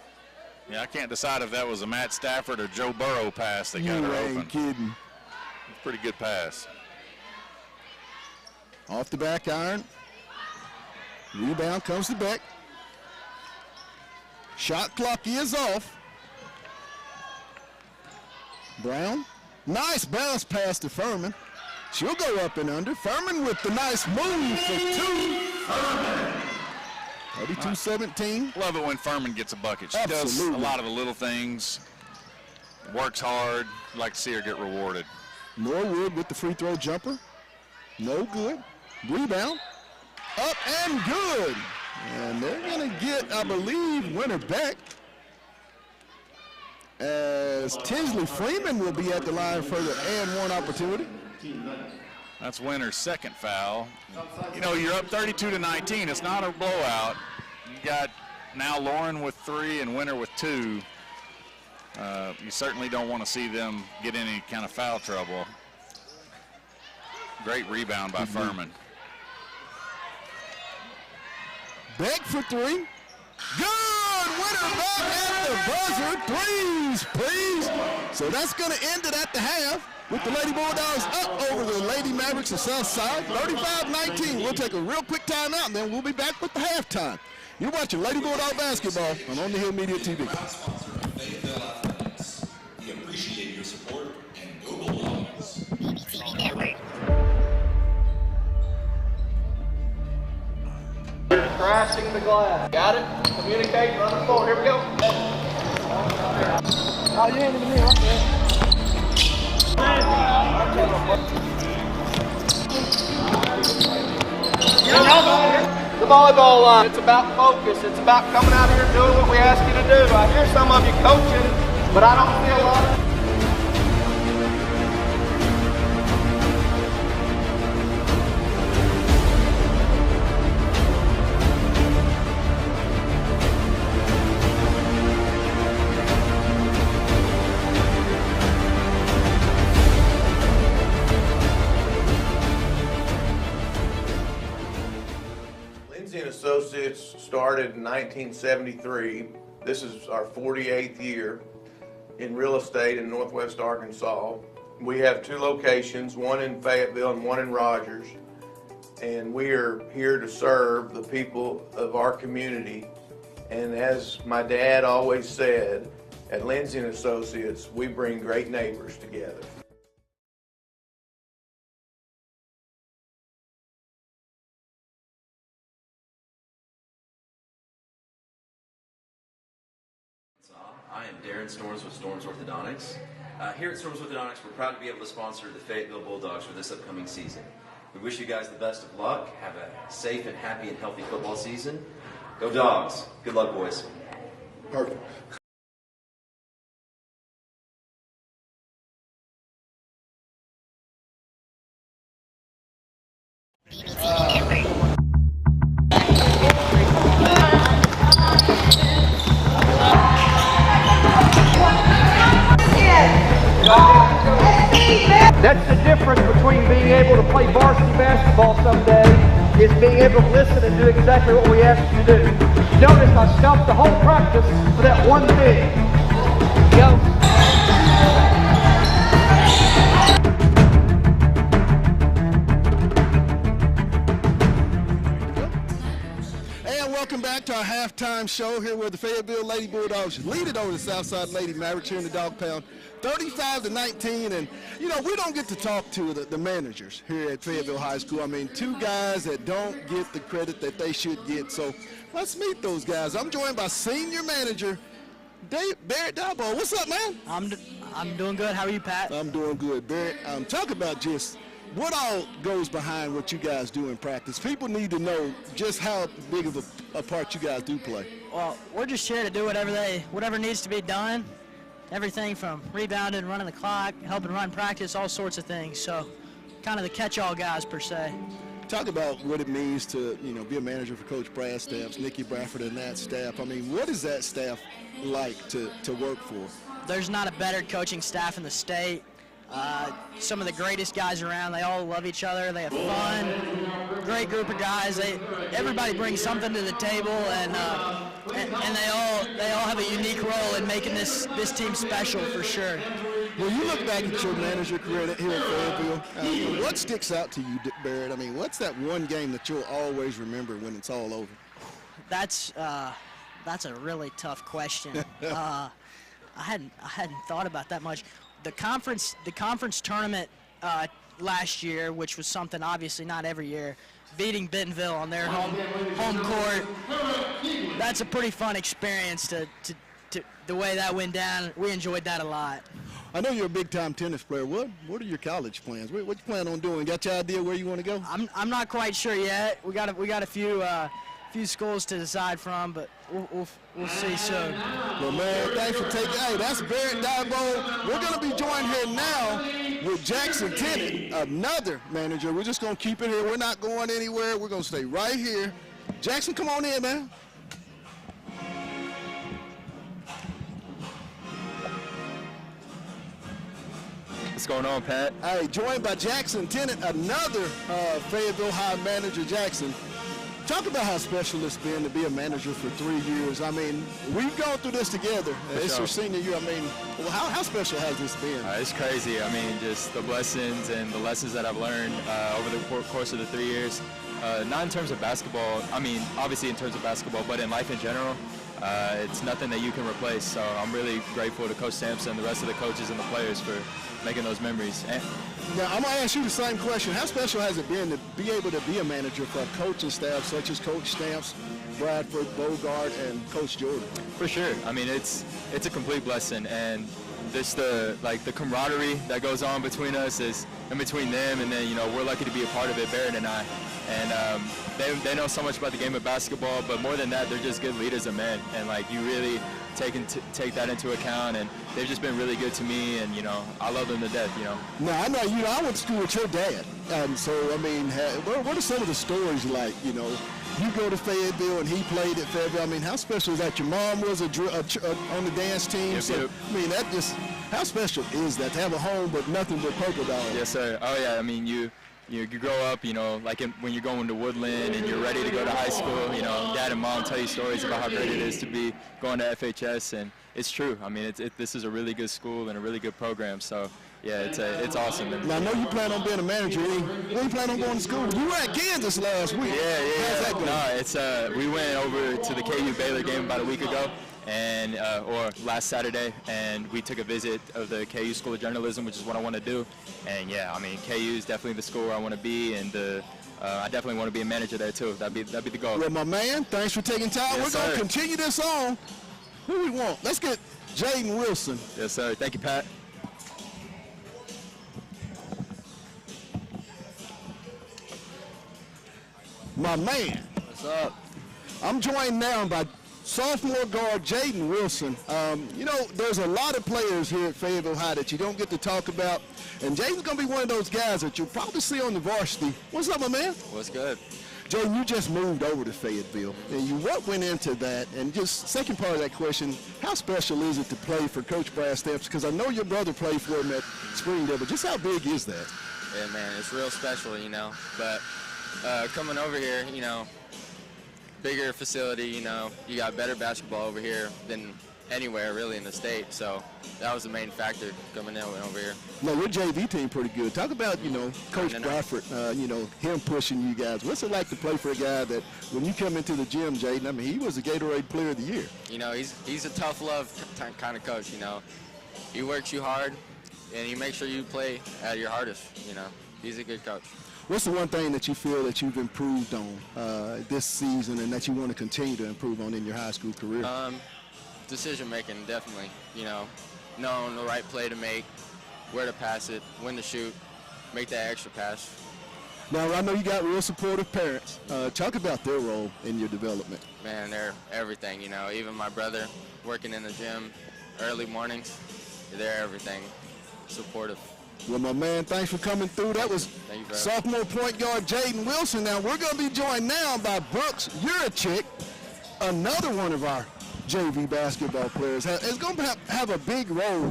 Yeah, I can't decide if that was a Matt Stafford or Joe Burrow pass that got her open.
You ain't kidding.
Pretty good pass.
Off the back iron. Rebound comes to Beck. Shot clock is off. Brown. Nice bounce pass to Furman. She'll go up and under. Furman with the nice move for two. 32-17.
Love it when Furman gets a bucket. She does a lot of the little things, works hard. Like to see her get rewarded.
Norwood with the free throw jumper. No good. Rebound. Up and good. And they're going to get, I believe, Winter back, as Tinsley Freeman will be at the line for the and one opportunity.
That's Winter's second foul. You know, you're up 32-19. It's not a blowout. You got now Lauren with 3 and Winter with 2. You certainly don't want to see them get any kind of foul trouble. Great rebound by Furman.
Beck for 3. Good! Winter back at the buzzer. Please. So that's going to end it at the half with the Lady Bulldogs up over the Lady Mavericks of Southside. 35-19. We'll take a real quick timeout, and then we'll be back with the halftime. You're watching Lady Bulldog basketball on the Hill Media TV.
Sponsor of Fayetteville Athletics. We appreciate your support and go Bulldogs. BBTV Network.
Crashing the glass. Got it? Communicate, run the floor. Here we go. Oh, you ain't even here. The volleyball line. It's about focus. It's about coming out here and doing what we ask you to do. I hear some of you coaching, but I don't see a lot of.
Associates started in 1973. This is our 48th year in real estate in Northwest Arkansas. We have 2 locations, one in Fayetteville and one in Rogers, and we are here to serve the people of our community. And as my dad always said, at Lindsay & Associates, we bring great neighbors together.
I am Darren Storms with Storms Orthodontics. Here at Storms Orthodontics, we're proud to be able to sponsor the Fayetteville Bulldogs for this upcoming season. We wish you guys the best of luck. Have a safe and happy and healthy football season. Go Dogs. Good luck, boys.
Perfect.
That's the difference between being able to play varsity basketball someday is being able to listen and do exactly what we ask you to do. Notice I stopped the whole practice for that one thing. Go.
Welcome back to our halftime show here where the Fayetteville Lady Bulldogs lead it over the Southside Lady Mavericks here in the Dog Pound, 35-19. And, you know, we don't get to talk to the managers here at Fayetteville High School. I mean, 2 guys that don't get the credit that they should get. So let's meet those guys. I'm joined by senior manager Barrett Dalbo. What's up, man?
I'm doing good. How are you, Pat?
I'm doing good, Barrett. Talk about just what all goes behind what you guys do in practice. People need to know just how big of a part you guys do play.
Well, we're just here to do whatever needs to be done. Everything from rebounding, running the clock, helping run practice, all sorts of things. So kind of the catch-all guys per se.
Talk about what it means to, you know, be a manager for Coach Brad's staff, Nikki Bradford and that staff. I mean, what is that staff like to work for?
There's not a better coaching staff in the state. Some of the greatest guys around. They all love each other. They have fun. Great group of guys. Everybody brings something to the table, and they all have a unique role in making this team special for sure.
When you look back at your manager career here at Fayetteville, what sticks out to you, Barrett? I mean, what's that one game that you'll always remember when it's all over?
That's a really tough question. I hadn't thought about that much. The conference tournament last year, which was something obviously not every year, beating Bentonville on their home court. That's a pretty fun experience to the way that went down. We enjoyed that a lot.
I know you're a big-time tennis player. What are your college plans? What you plan on doing? Got your idea where you want to go?
I'm not quite sure yet. We got a few schools to decide from, but we'll see soon.
Well, man, thanks for taking. Hey, that's Barrett Diebold. We're going to be joined here now with Jackson Tennant, another manager. We're just going to keep it here. We're not going anywhere. We're going to stay right here. Jackson, come on in, man.
What's going on, Pat?
Hey, joined by Jackson Tennant, another Fayetteville High manager. Jackson, talk about how special it's been to be a manager for 3 years. I mean, we've gone through this together. It's your senior year. I mean, well, how special has this been?
It's crazy. I mean, just the blessings and the lessons that I've learned over the course of the 3 years. Not in terms of basketball. I mean, obviously in terms of basketball, but in life in general. It's nothing that you can replace. So I'm really grateful to Coach Sampson and the rest of the coaches and the players for making those memories.
Now, I'm going to ask you the same question. How special has it been to be able to be a manager for a coaching staff such as Coach Stamps, Bradford, Bogart, and Coach Jordan?
For sure. I mean, it's a complete blessing, and just the camaraderie that goes on between us is in between them, and then we're lucky to be a part of it, Barrett and I. And they know so much about the game of basketball, but more than that, they're just good leaders of men, and you really take that into account, and they've just been really good to me, and I love them to death.
Now I know I went to school with your dad, and so I mean, what are some of the stories like? You go to Fayetteville and he played at Fayetteville. I mean, how special is that? Your mom was on the dance team.
Yep,
so
yep.
I mean, that just how special is that to have a home but nothing but polka dots?
Yes, sir. Oh yeah. I mean, you grow up, when you're going to Woodland and you're ready to go to high school, Dad and Mom tell you stories about how great it is to be going to FHS, and it's true. I mean, this is a really good school and a really good program, so yeah, it's awesome.
Now, I know you plan on being a manager. When you plan on going to school? You were at Kansas last week.
Yeah.
How's that going?
No, it's we went over to the KU Baylor game about a week ago, and or last Saturday, and we took a visit of the KU School of Journalism, which is what I want to do. And yeah, I mean, KU is definitely the school where I want to be, and I definitely want to be a manager there too. That'd be the goal.
Well, my man, thanks for taking time.
Yes,
We're going to
sir.
continue this on. Who we want? Let's get Jaden Wilson.
Yes, sir. Thank you, Pat.
My man.
What's up?
I'm joined now by sophomore guard Jaden Wilson. There's a lot of players here at Fayetteville High that you don't get to talk about, and Jaden's going to be one of those guys that you'll probably see on the varsity. What's up, my man?
What's good?
Jaden, you just moved over to Fayetteville, and what went into that? And just second part of that question, how special is it to play for Coach Brad Stamps? Because I know your brother played for him at Springdale, but just how big is that?
Yeah, man, it's real special, but coming over here, bigger facility, you got better basketball over here than anywhere really in the state. So that was the main factor coming in over here.
No, your JV team pretty good. Talk about, Coach Bradford, him pushing you guys. What's it like to play for a guy that when you come into the gym, Jaden, I mean, he was a Gatorade Player of the Year.
He's a tough love kind of coach, He works you hard, and he makes sure you play at your hardest, He's a good coach.
What's the one thing that you feel that you've improved on this season and that you want to continue to improve on in your high school career?
Decision making, definitely. Knowing the right play to make, where to pass it, when to shoot, make that extra pass.
Now, I know you got real supportive parents. Talk about their role in your development.
Man, they're everything, Even my brother working in the gym early mornings, they're everything. Supportive.
Well, my man, thanks for coming through. That was sophomore point guard Jaden Wilson. Now, we're going to be joined now by Brooks Urachik, another one of our JV basketball players. It's going to have a big role.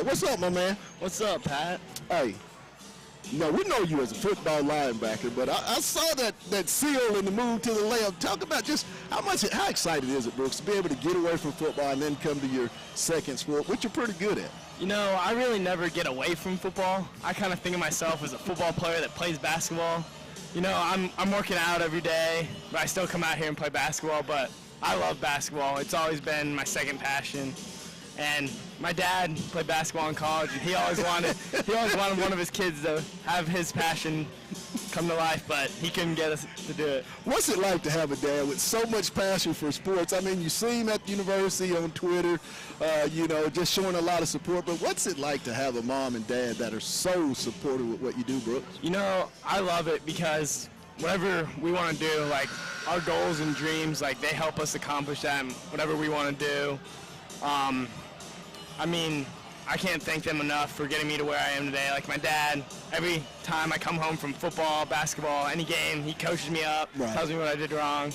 What's up, my man?
What's up, Pat?
Hey, we know you as a football linebacker, but I saw that seal in the move to the layup. Talk about just how excited is it, Brooks, to be able to get away from football and then come to your second sport, which you're pretty good at?
I really never get away from football. I kind of think of myself as a football player that plays basketball. I'm working out every day, but I still come out here and play basketball, but I love basketball. It's always been my second passion, and my dad played basketball in college, and he always wanted one of his kids to have his passion come to life, but he couldn't get us to do it.
What's it like to have a dad with so much passion for sports? I mean, you see him at the university on Twitter, just showing a lot of support, but what's it like to have a mom and dad that are so supportive with what you do, Brooks?
I love it because whatever we want to do, like our goals and dreams, like they help us accomplish that and whatever we want to do. I can't thank them enough for getting me to where I am today. Like my dad, every time I come home from football, basketball, any game, he coaches me up, tells me what I did wrong,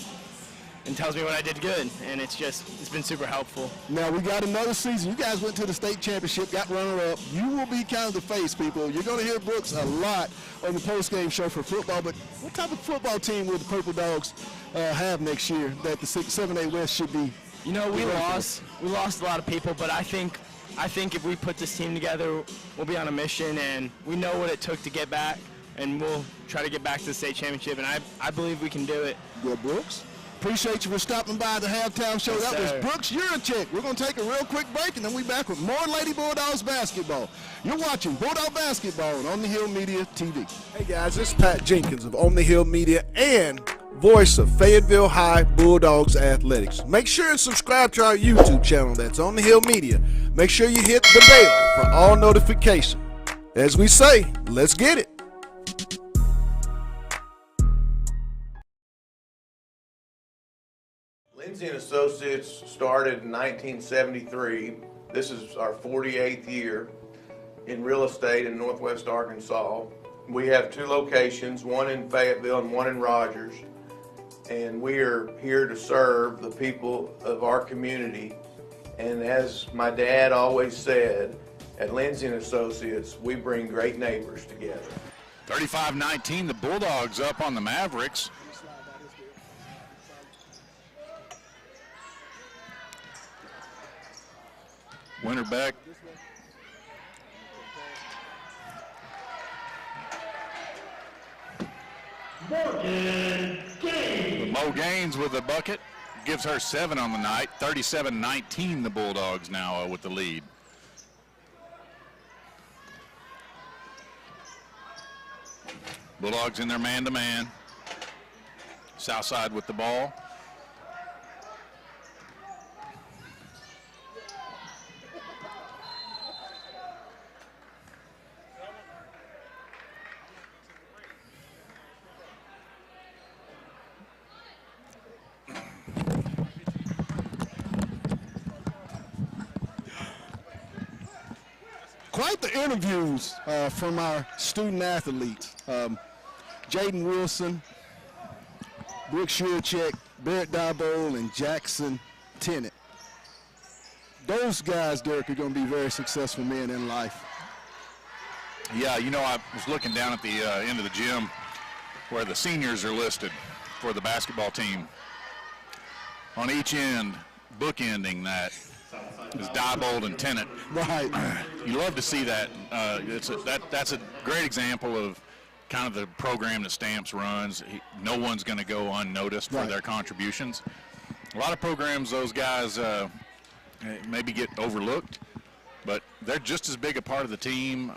and tells me what I did good. And it's been super helpful.
Now we got another season. You guys went to the state championship, got runner-up. You will be kind of the face, people. You're going to hear Brooks a lot on the post-game show for football. But what type of football team will the Purple Dogs have next year that the 7A West should be?
We lost a lot of people, but I think if we put this team together, we'll be on a mission, and we know what it took to get back, and we'll try to get back to the state championship, and I believe we can do it.
Well, Brooks, appreciate you for stopping by the halftime show.
Yes,
that
sir.
was Brooks Urachek. We're going to take a real quick break, and then we'll be back with more Lady Bulldogs basketball. You're watching Bulldog Basketball on On the Hill Media TV.
Hey guys, this is Pat Jenkins of On the Hill Media and voice of Fayetteville High Bulldogs Athletics. Make sure and subscribe to our YouTube channel. That's On the Hill Media. Make sure you hit the bell for all notifications. As we say, let's get it.
Lindsay & Associates started in 1973. This is our 48th year in real estate in Northwest Arkansas. We have two locations, one in Fayetteville and one in Rogers. And we are here to serve the people of our community. And as my dad always said, at Lindsay & Associates, we bring great neighbors together.
35-19, the Bulldogs up on the Mavericks. Winterbeck. Mo Gaines with a bucket. Gives her 7 on the night. 37-19, the Bulldogs now with the lead. Bulldogs in their man-to-man. Southside with the ball.
Quite the interviews from our student athletes. Jaden Wilson, Brooks Urachek, Barrett Diebold, and Jackson Tennant. Those guys, Derek, are going to be very successful men in life.
Yeah, I was looking down at the end of the gym where the seniors are listed for the basketball team. On each end, bookending that, is Diebold and Tennant.
Right.
You love to see that. That's a great example of kind of the program that Stamps runs. No one's going to go unnoticed for their contributions. A lot of programs, those guys maybe get overlooked, but they're just as big a part of the team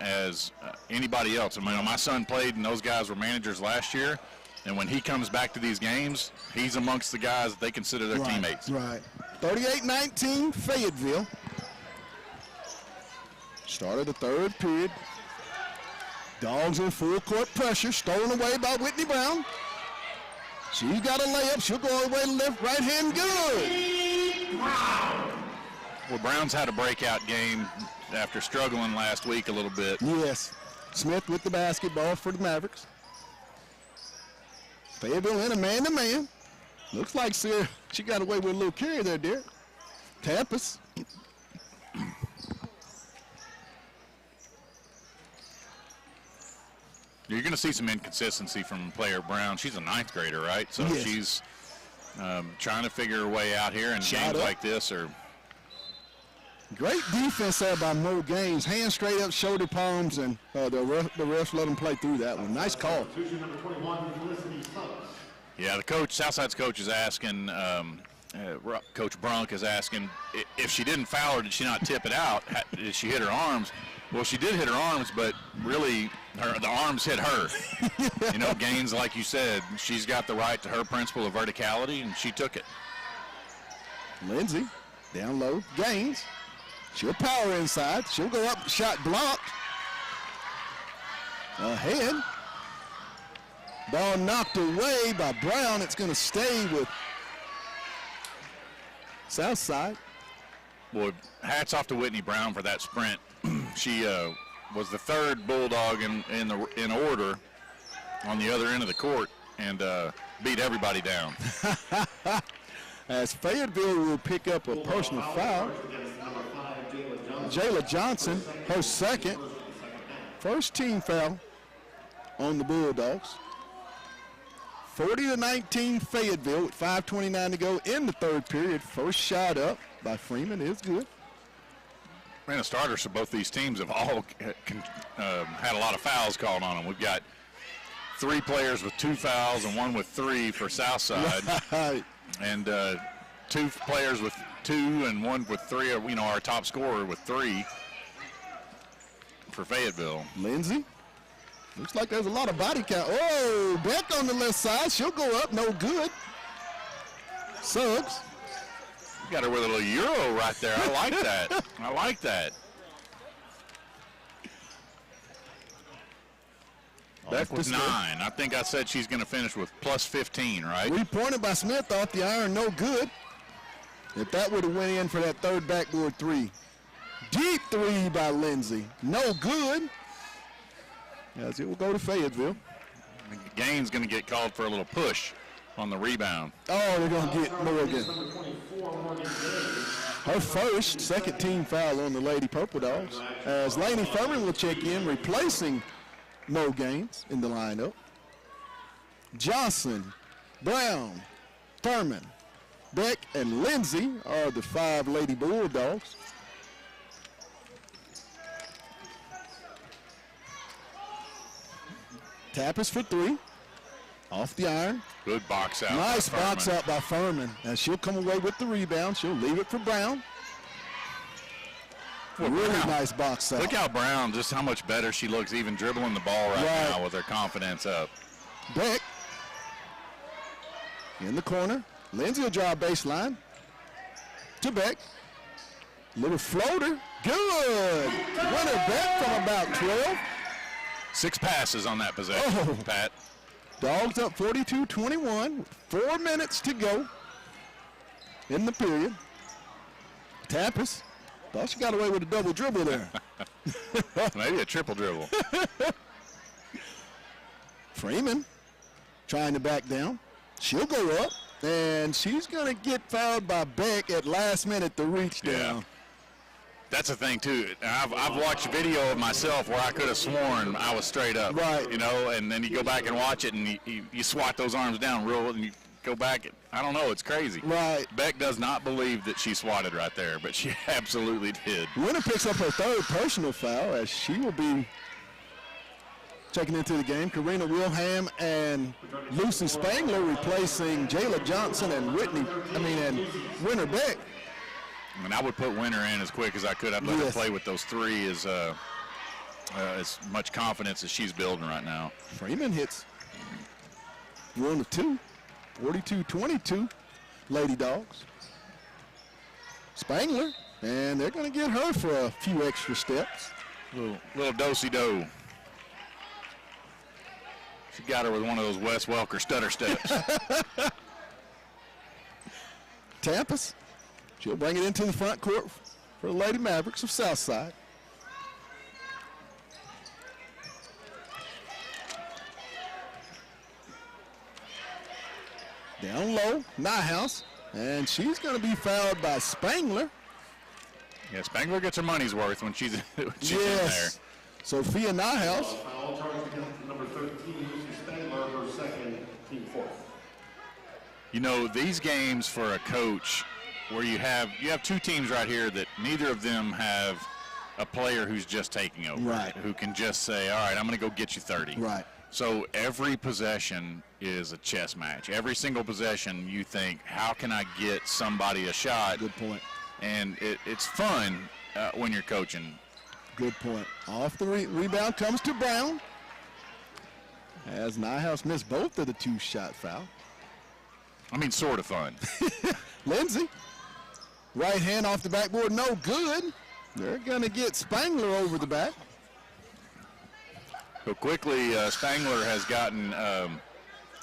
as anybody else. I mean, my son played, and those guys were managers last year, and when he comes back to these games, he's amongst the guys that they consider their teammates.
Right. 38-19, Fayetteville. Start of the third period. Dogs in full court pressure, stolen away by Whitney Brown. She's got a layup. She'll go all the way to left, right hand, good.
Well, Brown's had a breakout game after struggling last week a little bit.
Yes. Smith with the basketball for the Mavericks. Fayetteville in a man-to-man. Looks like she got away with a little carry there, Derek. Tampus.
You're going to see some inconsistency from player Brown. She's a 9th grader, right? So
yes.
She's trying to figure her way out here, and games like this are.
Great defense there by Mo Gaines. Hands straight up, shoulder palms, and the refs let him play through that one. Nice call.
Yeah, the coach, Southside's coach, is asking Coach Brunk is asking if she didn't foul her, did she not tip it out? Did she hit her arms? Well, she did hit her arms, but really the arms hit her. You know, Gaines, like you said, she's got the right to her principle of verticality, and she took it.
Lindsay, down low, Gaines. She'll power inside. She'll go up, shot blocked. Ahead. Ball knocked away by Brown. It's going to stay with Southside.
Boy, hats off to Whitney Brown for that sprint. She was the third Bulldog in order on the other end of the court and beat everybody down.
As Fayetteville will pick up a personal foul. Jayla Johnson, her second. First team foul on the Bulldogs. 40-19 Fayetteville with 5:29 to go in the third period. First shot up by Freeman is good.
Man, the starters for both these teams have all had a lot of fouls called on them. We've got 3 players with 2 fouls and 1 with 3 for Southside.
Right.
And 2 players with 2 and 1 with 3, you know, our top scorer with 3 for Fayetteville.
Lindsay. Looks like there's a lot of body count. Oh, Beck on the left side. She'll go up, no good. Suggs.
Got her with a little Euro right there. I like that. I like that. Beck with 9. I think I said she's going to finish with plus 15, right?
3 pointed by Smith off the iron, no good. If that would have went in for that third backboard 3. Deep 3 by Lindsay, no good. As it will go to Fayetteville.
Gaines going to get called for a little push on the rebound.
Oh, they're going to get Morgan. Her first, second team foul on the Lady Purple Dogs. As Lainey Furman will check in, replacing Mo Gaines in the lineup. Johnson, Brown, Furman, Beck, and Lindsay are the 5 Lady Bulldogs. Tappers for 3. Off the iron.
Good box out.
Nice box out by Furman. And she'll come away with the rebound. She'll leave it for Brown.
Well,
really
Brown,
nice box out.
Look how Brown, just how much better she looks even dribbling the ball right now with her confidence up.
Beck in the corner. Lindsay will drive baseline to Beck. Little floater. Good. Winner Beck from about 12.
6 passes on that possession, Pat.
Dogs up 42-21. 4 minutes to go in the period. Tappers. Thought she got away with a double dribble there.
Maybe a triple dribble.
Freeman trying to back down. She'll go up, and she's going to get fouled by Beck at last minute to reach down.
That's the thing, too. I've watched video of myself where I could have sworn I was straight up.
Right.
You know, and then you go back and watch it, and you swat those arms down real, and you go back. I don't know. It's crazy.
Right.
Beck does not believe that she swatted right there, but she absolutely did.
Winner picks up her third personal foul as she will be checking into the game. Karina Wilhelm and Lucy Spangler replacing Jayla Johnson and Winner Beck.
And I would put Winter in as quick as I could. I'd let her play with those 3 as much confidence as she's building right now.
Freeman hits 1 of 2. 42-22 Lady Dogs. Spangler, and they're going to get her for a few extra steps.
Little do-si-do. She got her with one of those Wes Welker stutter steps.
Tampus. She'll bring it into the front court for the Lady Mavericks of Southside. Down low, Nyhouse, and she's going to be fouled by Spangler.
Yeah, Spangler gets her money's worth when she's in there.
Sophia Nyhouse.
Foul charged against number 13, Lucy Spangler, her second, team 4th.
You know, these games for a coach where you have 2 teams right here that neither of them have a player who's just taking over.
Right.
Who can just say, all right, I'm going to go get you 30.
Right.
So every possession is a chess match. Every single possession you think, how can I get somebody a shot?
Good point.
And it's fun when you're coaching.
Good point. Off the rebound comes to Brown. As Nyhouse missed both of the 2-shot foul.
I mean, sort of fun.
Lindsay. Right hand off the backboard, no good. They're going to get Spangler over the back.
So quickly, Spangler has gotten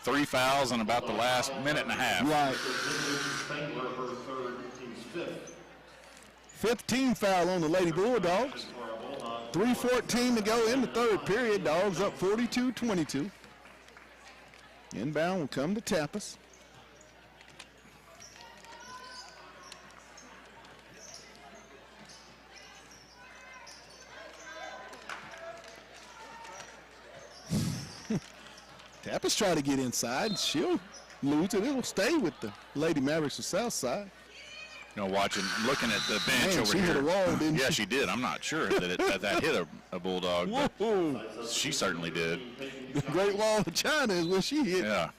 3 fouls in about the last minute and a half.
Right.
Spangler, her third, team's fifth.
15 foul on the Lady Bulldogs. 3:14 to go in the third period. Dogs up 42-22. Inbound will come to Tappas. Tappas try to get inside. She'll lose it. It'll stay with the Lady Mavericks of Southside.
You know, looking at the bench over
she
here.
Hit a wall, didn't
yeah,
she?
she did. I'm not sure that hit a Bulldog.
Whoa.
She certainly did.
The Great Wall of China is where she hit.
Yeah.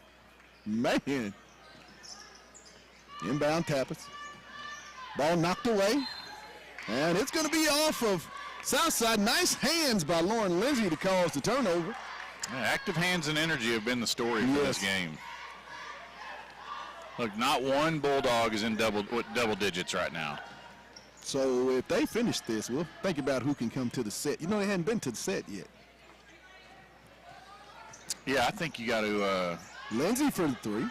Man. Inbound Tappas. Ball knocked away. And it's going to be off of Southside. Nice hands by Lauren Lindsay to cause the turnover.
Yeah, active hands and energy have been the story for this game. Look, not one Bulldog is in double digits right now.
So if they finish this, we'll think about who can come to the set. You know, they hadn't been to the set yet.
Yeah, I think you got to.
Lindsay for the 3.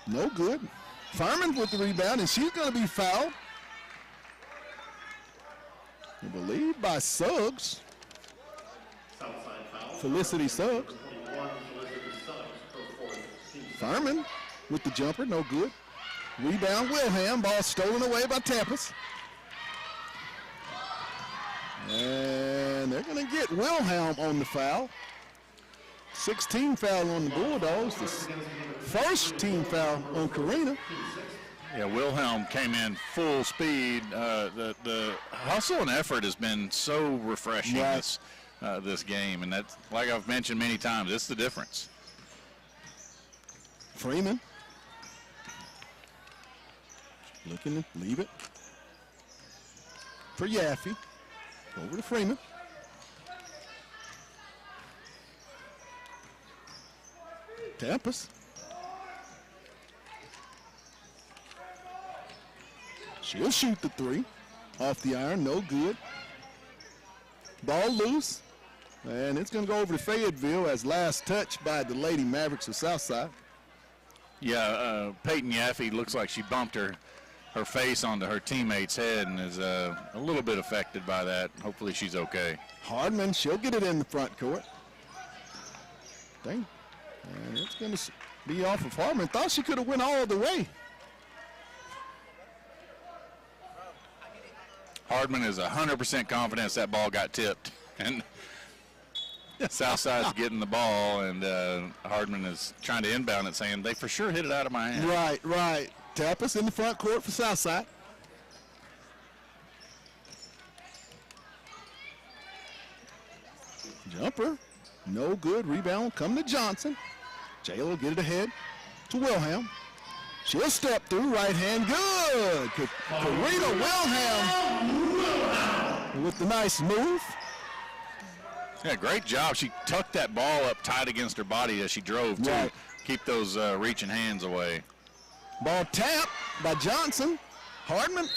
No good. Furman with the rebound, and she's going to be fouled. I believe by Suggs. Felicity Suggs. Furman with the jumper, no good. Rebound Wilhelm, ball stolen away by Tappas. And they're going to get Wilhelm on the foul. 16 foul on the Bulldogs. The first team foul on Karina.
Yeah, Wilhelm came in full speed. The hustle and effort has been so refreshing this game, and that's, like I've mentioned many times, it's the difference.
Freeman. Looking to leave it for Yaffe. Over to Freeman. Tappas. She'll shoot the 3. Off the iron, no good. Ball loose. And it's going to go over to Fayetteville as last touch by the Lady Mavericks of Southside.
Yeah, Peyton Yaffe looks like she bumped her face onto her teammate's head and is a little bit affected by that. Hopefully she's okay.
Hardman, she'll get it in the front court. Dang. And it's going to be off of Hardman. Thought she could have went all the way.
Hardman is 100% confident that ball got tipped. And Southside's getting the ball, and Hardman is trying to inbound it, saying, they for sure hit it out of my hand.
Right. Tappas in the front court for Southside. Jumper, no good. Rebound, come to Johnson. Jayla will get it ahead to Wilhelm. She'll step through, right hand, good. Karina Wilhelm with the nice move.
Yeah, great job. She tucked that ball up tight against her body as she drove to keep those reaching hands away.
Ball tapped by Johnson. Hardman,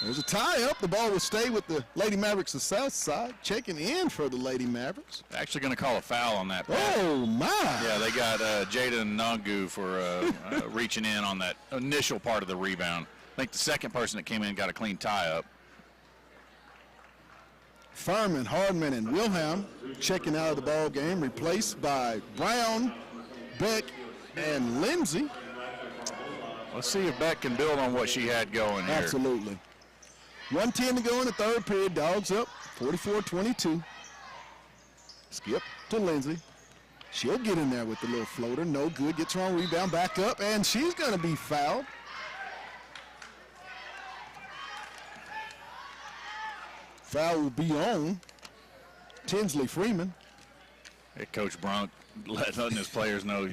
there's a tie-up. The ball will stay with the Lady Mavericks of Southside. Checking in for the Lady Mavericks.
Actually going to call a foul on that pass.
Oh, my.
Yeah, they got Jada Nangu for reaching in on that initial part of the rebound. I think the second person that came in got a clean tie-up.
Furman, Hardman, and Wilhelm checking out of the ball game, replaced by Brown, Beck, and Lindsay.
Let's see if Beck can build on what she had going here.
Absolutely. 1:10 to go in the third period. Dogs up 44-22. Skip to Lindsay. She'll get in there with the little floater. No good. Gets her own rebound. Back up, and she's going to be fouled. Foul will be on Tinsley Freeman.
Coach Brunk letting his players know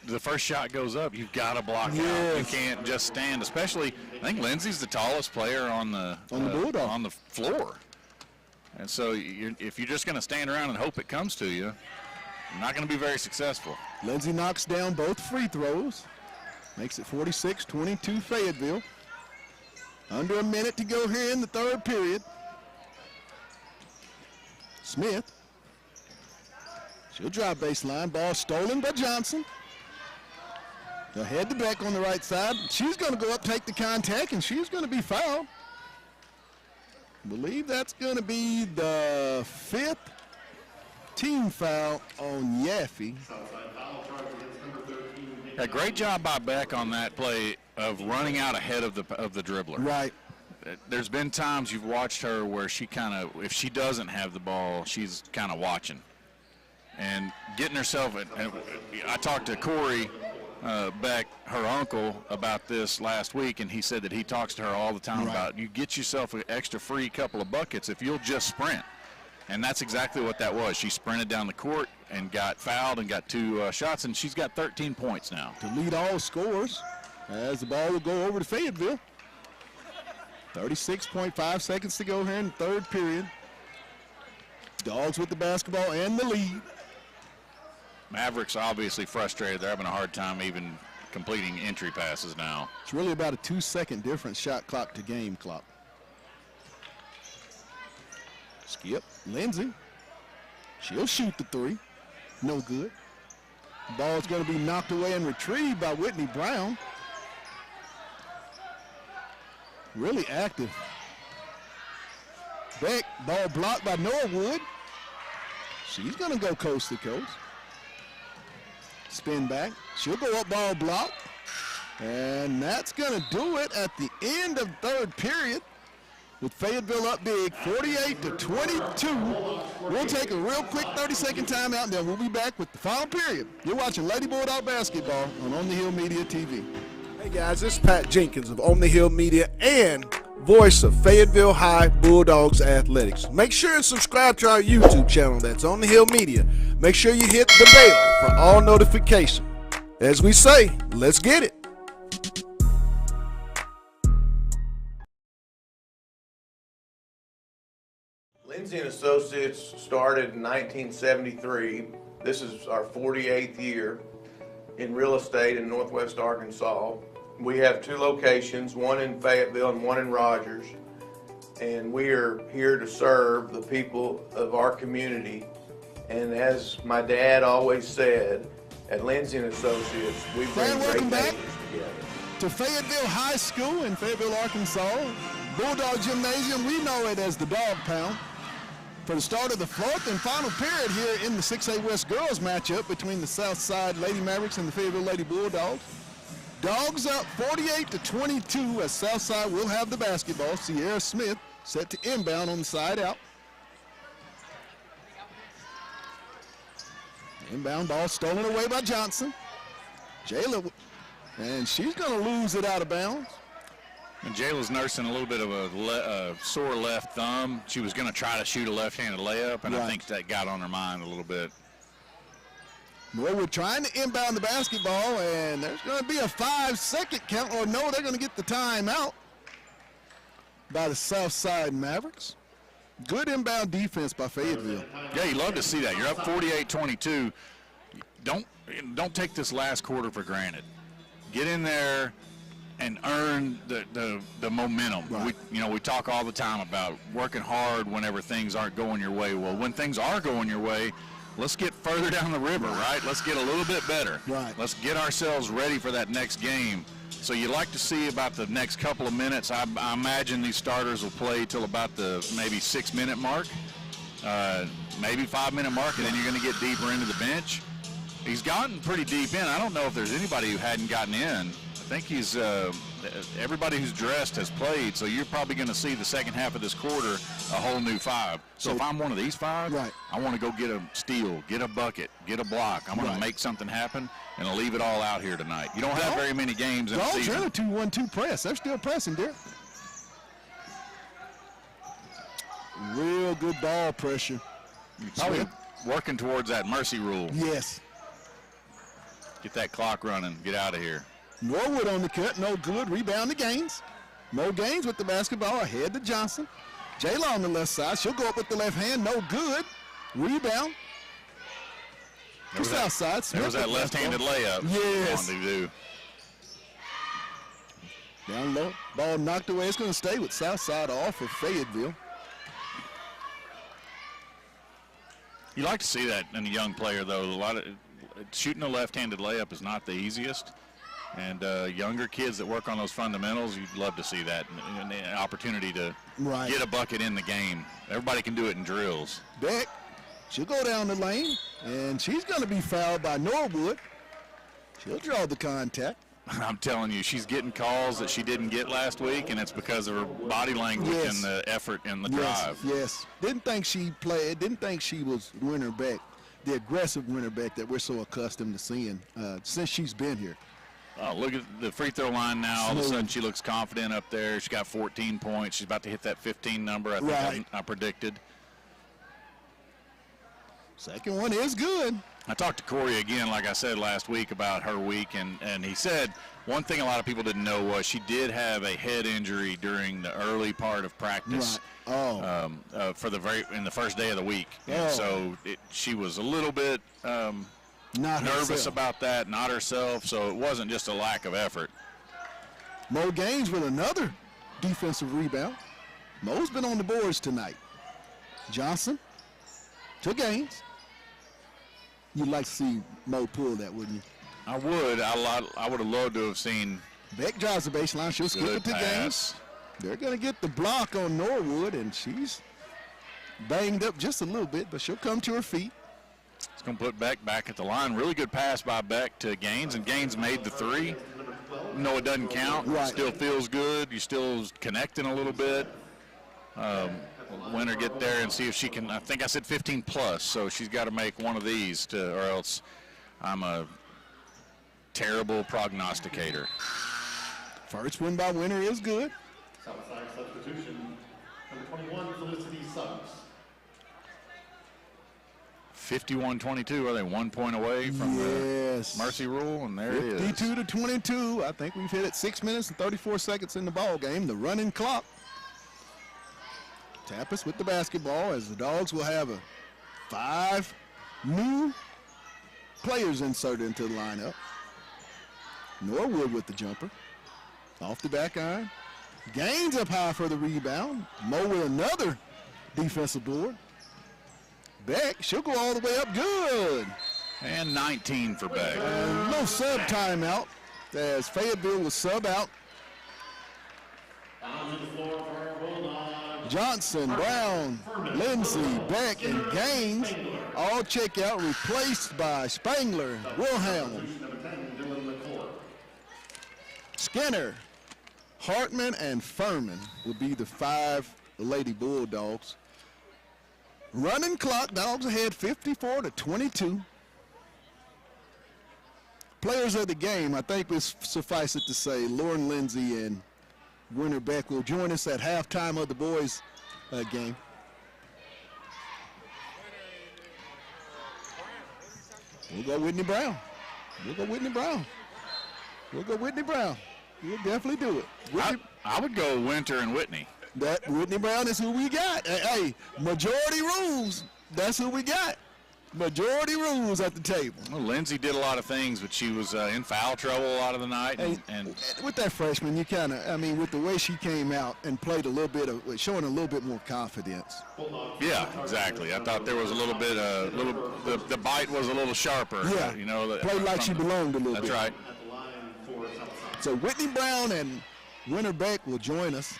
the first shot goes up, you've got to block out. You can't just stand. Especially, I think Lindsey's the tallest player on the floor, and so if you're just going to stand around and hope it comes to you, you're not going to be very successful.
Lindsey knocks down both free throws, makes it 46-22 Fayetteville. Under a minute to go here in the third period. Smith. She'll drive baseline. Ball stolen by Johnson. They'll head to Beck on the right side. She's going to go up, take the contact, and she's going to be fouled. I believe that's going to be the 5th team foul on Yaffe.
A great job by Beck on that play of running out ahead of the dribbler.
Right.
There's been times you've watched her where she if she doesn't have the ball, she's kind of watching and getting herself. And I talked to Corey Beck, her uncle, about this last week, and he said that he talks to her all the time about you get yourself an extra free couple of buckets if you'll just sprint. And that's exactly what that was. She sprinted down the court and got fouled and got 2 shots, and she's got 13 points now.
To lead all scores as the ball will go over to Fayetteville. 36.5 seconds to go here in the third period. Dogs with the basketball and the lead.
Mavericks obviously frustrated. They're having a hard time even completing entry passes now.
It's really about a 2-second difference, shot clock to game clock. Skip, Lindsey. She'll shoot the 3. No good. Ball's going to be knocked away and retrieved by Whitney Brown. Really active. Beck, ball blocked by Norwood. She's going to go coast to coast. Spin back. She'll go up, ball block. And that's going to do it at the end of third period with Fayetteville up big, 48-22. We'll take a real quick 30-second timeout, and then we'll be back with the final period. You're watching Lady Bulldog Basketball on the Hill Media TV.
Hey guys, this is Pat Jenkins of On the Hill Media and voice of Fayetteville High Bulldogs Athletics. Make sure and subscribe to our YouTube channel. That's On the Hill Media. Make sure you hit the bell for all notifications. As we say, let's get it.
Lindsey & Associates started in 1973. This is our 48th year in real estate in Northwest Arkansas. We have 2 locations, one in Fayetteville and one in Rogers. And we are here to serve the people of our community. And as my dad always said, at Lindsey & Associates, we bring great neighbors together.
To Fayetteville High School in Fayetteville, Arkansas, Bulldog Gymnasium, we know it as the Dog Pound. For the start of the 4th and final period here in the 6A West girls matchup between the Southside Lady Mavericks and the Fayetteville Lady Bulldogs. Dogs up 48-22 as Southside will have the basketball. Sierra Smith set to inbound on the side out. Inbound ball stolen away by Johnson. Jayla, and she's going to lose it out of bounds.
And Jayla's nursing a little bit of a sore left thumb. She was going to try to shoot a left-handed layup, and I think that got on her mind a little bit.
Norwood trying to inbound the basketball, and there's going to be a 5-second count. Or no, they're going to get the timeout by the Southside Mavericks. Good inbound defense by Fayetteville.
Yeah, you love to see that. You're up 48-22. Don't take this last quarter for granted. Get in there and earn the momentum.
Right.
We talk all the time about working hard whenever things aren't going your way. Well, when things are going your way, let's get further down the river, right? Let's get a little bit better.
Right.
Let's get ourselves ready for that next game. So you like to see about the next couple of minutes. I imagine these starters will play till about the maybe 6-minute mark, maybe 5-minute mark, and then you're going to get deeper into the bench. He's gotten pretty deep in. I don't know if there's anybody who hadn't gotten in. I think he's everybody who's dressed has played, so you're probably going to see the second half of this quarter a whole new 5. So if I'm one of these 5, I want to go get a steal, get a bucket, get a block. I'm going to make something happen, and I'll leave it all out here tonight. You don't have very many games in the season.
They're in a 2-1-2 press. They're still pressing, Derek. Real good ball pressure.
working towards that mercy rule.
Yes.
Get that clock running. Get out of here.
Norwood on the cut, no good. Rebound to Gaines. Mo Gaines with the basketball ahead to Johnson. Jayla on the left side. She'll go up with the left hand. No good. Rebound. To Southside.
There was that left-handed layup.
Yes.
On to do.
Down low. Ball knocked away. It's going to stay with Southside off of Fayetteville.
You like to see that in a young player, though. A lot of shooting a left-handed layup is not the easiest. And younger kids that work on those fundamentals, you'd love to see that and the opportunity to get a bucket in the game. Everybody can do it in drills.
Beck, she'll go down the lane, and she's going to be fouled by Norwood. She'll draw the contact.
I'm telling you, she's getting calls that she didn't get last week, and it's because of her body language and the effort and the drive.
Yes. Didn't think she played. Didn't think she was winner back, the aggressive winner back that we're so accustomed to seeing since she's been here.
Oh, look at the free throw line now. All of a sudden, she looks confident up there. She got 14 points. She's about to hit that 15 number I think I predicted.
Second one is good.
I talked to Corey again, like I said last week, about her week, and he said one thing a lot of people didn't know was she did have a head injury during the early part of practice.
Right.
For in the first day of the week. And so she was a little bit nervous about that, not herself, so it wasn't just a lack of effort.
Mo Gaines with another defensive rebound. Mo's been on the boards tonight. Johnson to Gaines. You'd like to see Mo pull that, wouldn't you?
I would. I would have loved to have seen.
Beck drives the baseline. She'll skip it to Gaines. They're going to get the block on Norwood, and she's banged up just a little bit, but she'll come to her feet.
It's going to put Beck back at the line. Really good pass by Beck to Gaines, and Gaines made the three. No, it doesn't count. Right. It still feels good. You still connecting a little bit. Winner get there and see if she can. I think I said 15 plus, so she's got to make one of these or else I'm a terrible prognosticator.
First win by Winner is good.
Southside substitution, number 21, Felicity Suggs.
51-22. Are they 1 point away from the mercy rule? And there it is.
52-22. I think we've hit it 6 minutes and 34 seconds in the ball game. The running clock. Tapas with the basketball as the Dogs will have 5 new players inserted into the lineup. Norwood with the jumper. Off the back iron. Gaines up high for the rebound. Mo with another defensive board. Beck, she'll go all the way up. Good.
And 19 for Beck.
No sub timeout as Fayetteville was sub out. Johnson, Brown, Lindsay, Beck, and Gaines all check out, replaced by Spangler, Wilhelm, Skinner, Hartman, and Furman will be the 5 Lady Bulldogs. Running clock, Dogs ahead 54-22. Players of the game, I think we suffice it to say, Lauren Lindsay and Winter Beck will join us at halftime of the boys' game. We'll go Whitney Brown. We'll definitely do it.
I would go Winter and Whitney.
That Whitney Brown is who we got. Hey, majority rules. That's who we got. Majority rules at the table.
Well, Lindsay did a lot of things, but she was in foul trouble a lot of the night. And
with that freshman, you kind of, with the way she came out and played a little bit of, showing a little bit more confidence.
Yeah, exactly. I thought there was a little bit, the bite was a little sharper.
Yeah, played like she belonged a little bit.
That's right.
So Whitney Brown and Winter Beck will join us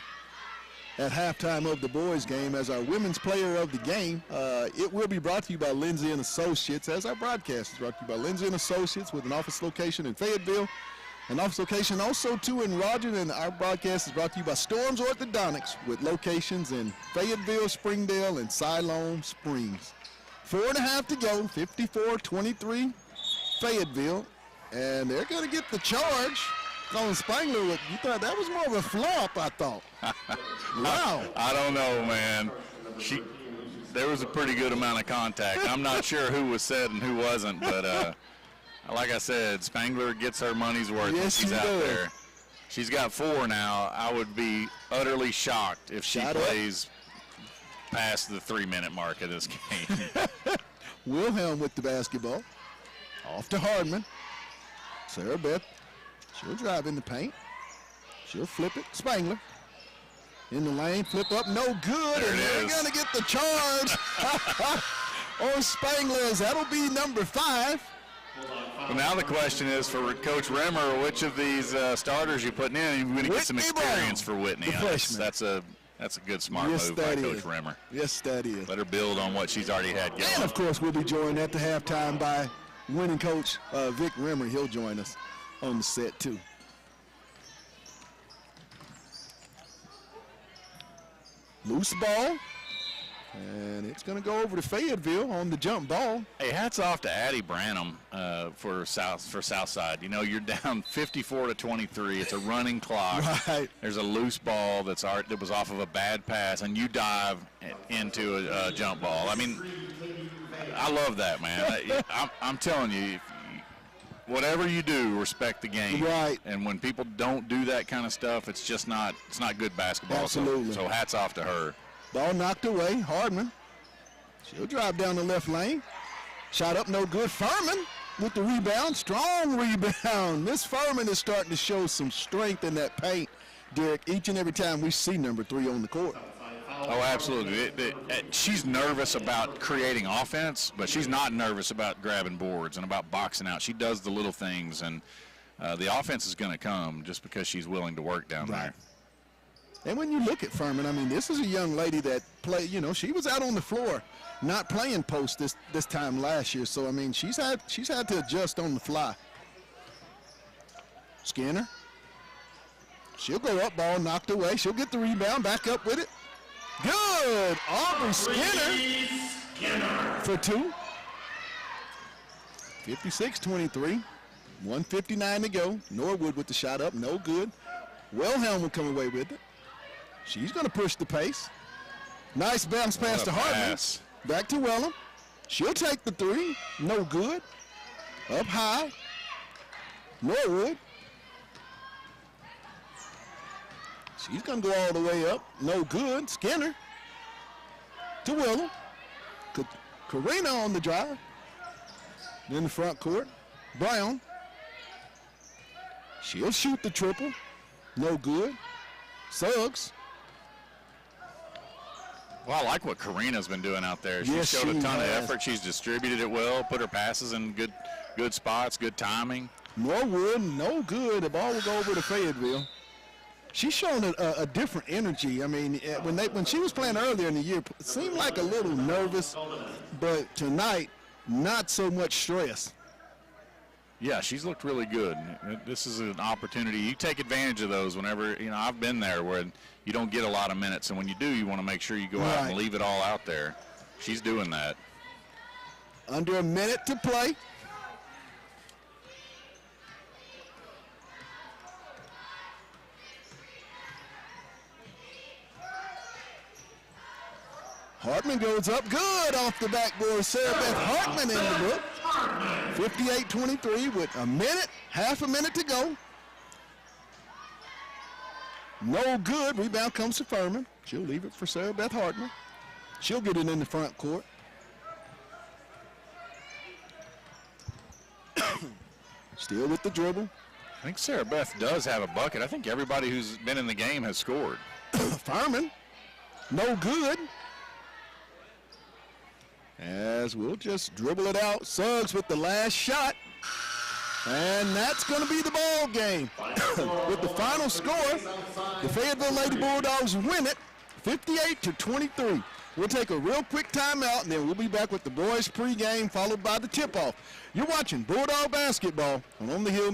at halftime of the boys' game as our women's player of the game. It will be brought to you by Lindsay & Associates, as our broadcast is brought to you by Lindsay & Associates with an office location in Fayetteville, an office location also too in Roger, and our broadcast is brought to you by Storms Orthodontics with locations in Fayetteville, Springdale, and Siloam Springs. 4.5 to go, 54-23 Fayetteville, and they're going to get the charge on Spangler. You thought that was more of a flop, I thought. Wow.
I don't know, man. there was a pretty good amount of contact. I'm not sure who was said and who wasn't, but like I said, Spangler gets her money's worth when she's out there. She's got 4 now. I would be utterly shocked if she plays past the 3-minute mark of this game.
Wilhelm with the basketball. Off to Hardman. Sarah Beth, she'll drive in the paint. She'll flip it. Spangler. In the lane, flip up, no good. And they're going to get the charge on Spangler. That'll be number 5.
Well, now the question is for Coach Rimmer, which of these starters you're putting in, you're going to get some experience for Whitney. That's a good, smart move by Coach Rimmer.
Yes, that is.
Let her build on what she's already had going.
And, of course, we'll be joined at the halftime by winning coach Vic Rimmer. He'll join us on the set, too. Loose ball. And it's going to go over to Fayetteville on the jump ball.
Hey, hats off to Addie Branham for Southside. You know, you're down 54-23. It's a running clock.
Right.
There's a loose ball that was off of a bad pass, and you dive into a jump ball. I mean, I love that, man. I'm telling you, whatever you do, respect the game.
Right.
And when people don't do that kind of stuff, it's just not good basketball.
Absolutely.
So hats off to her.
Ball knocked away. Hardman. She'll drive down the left lane. Shot up, no good. Furman with the rebound. Strong rebound. Miss Furman is starting to show some strength in that paint, Derek, each and every time we see number 3 on the court.
Oh, absolutely. She's nervous about creating offense, but she's not nervous about grabbing boards and about boxing out. She does the little things, and the offense is going to come just because she's willing to work down there.
And when you look at Furman, I mean, this is a young lady that she was out on the floor not playing post this time last year. So, I mean, she's had to adjust on the fly. Skinner. She'll go up, ball knocked away. She'll get the rebound, back up with it. Good. Aubrey Skinner for 2. 56-23. 1:59 to go. Norwood with the shot up, no good. Wilhelm will come away with it. She's going to push the pace. Nice bounce pass to Hardman. Back to Wellham. She'll take the 3. No good. Up high. Norwood. She's going to go all the way up. No good. Skinner to Wellham. Karina on the drive. In the front court. Brown. She'll shoot the triple. No good. Suggs.
Well, I like what Karina's been doing out there. She showed a ton of effort. She's distributed it well, put her passes in good spots, good timing.
Norwood, no good. The ball will go over to Fayetteville. She's shown a different energy. I mean, when she was playing earlier in the year, it seemed like a little nervous, but tonight, not so much stress.
Yeah, she's looked really good. This is an opportunity. You take advantage of those whenever, I've been there where you don't get a lot of minutes, and when you do, you want to make sure you go out and leave it all out there. She's doing that.
Under a minute to play. Hartman goes up good off the backboard. Sarah Beth Hartman in the book. 58-23 with half a minute to go. No good. Rebound comes to Furman. She'll leave it for Sarah Beth Hartman. She'll get it in the front court. Still with the dribble.
I think Sarah Beth does have a bucket. I think everybody who's been in the game has scored.
Furman, no good. As we'll just dribble it out. Suggs with the last shot. And that's going to be the ball game. With the final score, the Fayetteville Lady Bulldogs win it 58-23. We'll take a real quick timeout, and then we'll be back with the boys pregame, followed by the tip-off. You're watching Bulldog Basketball on the Hill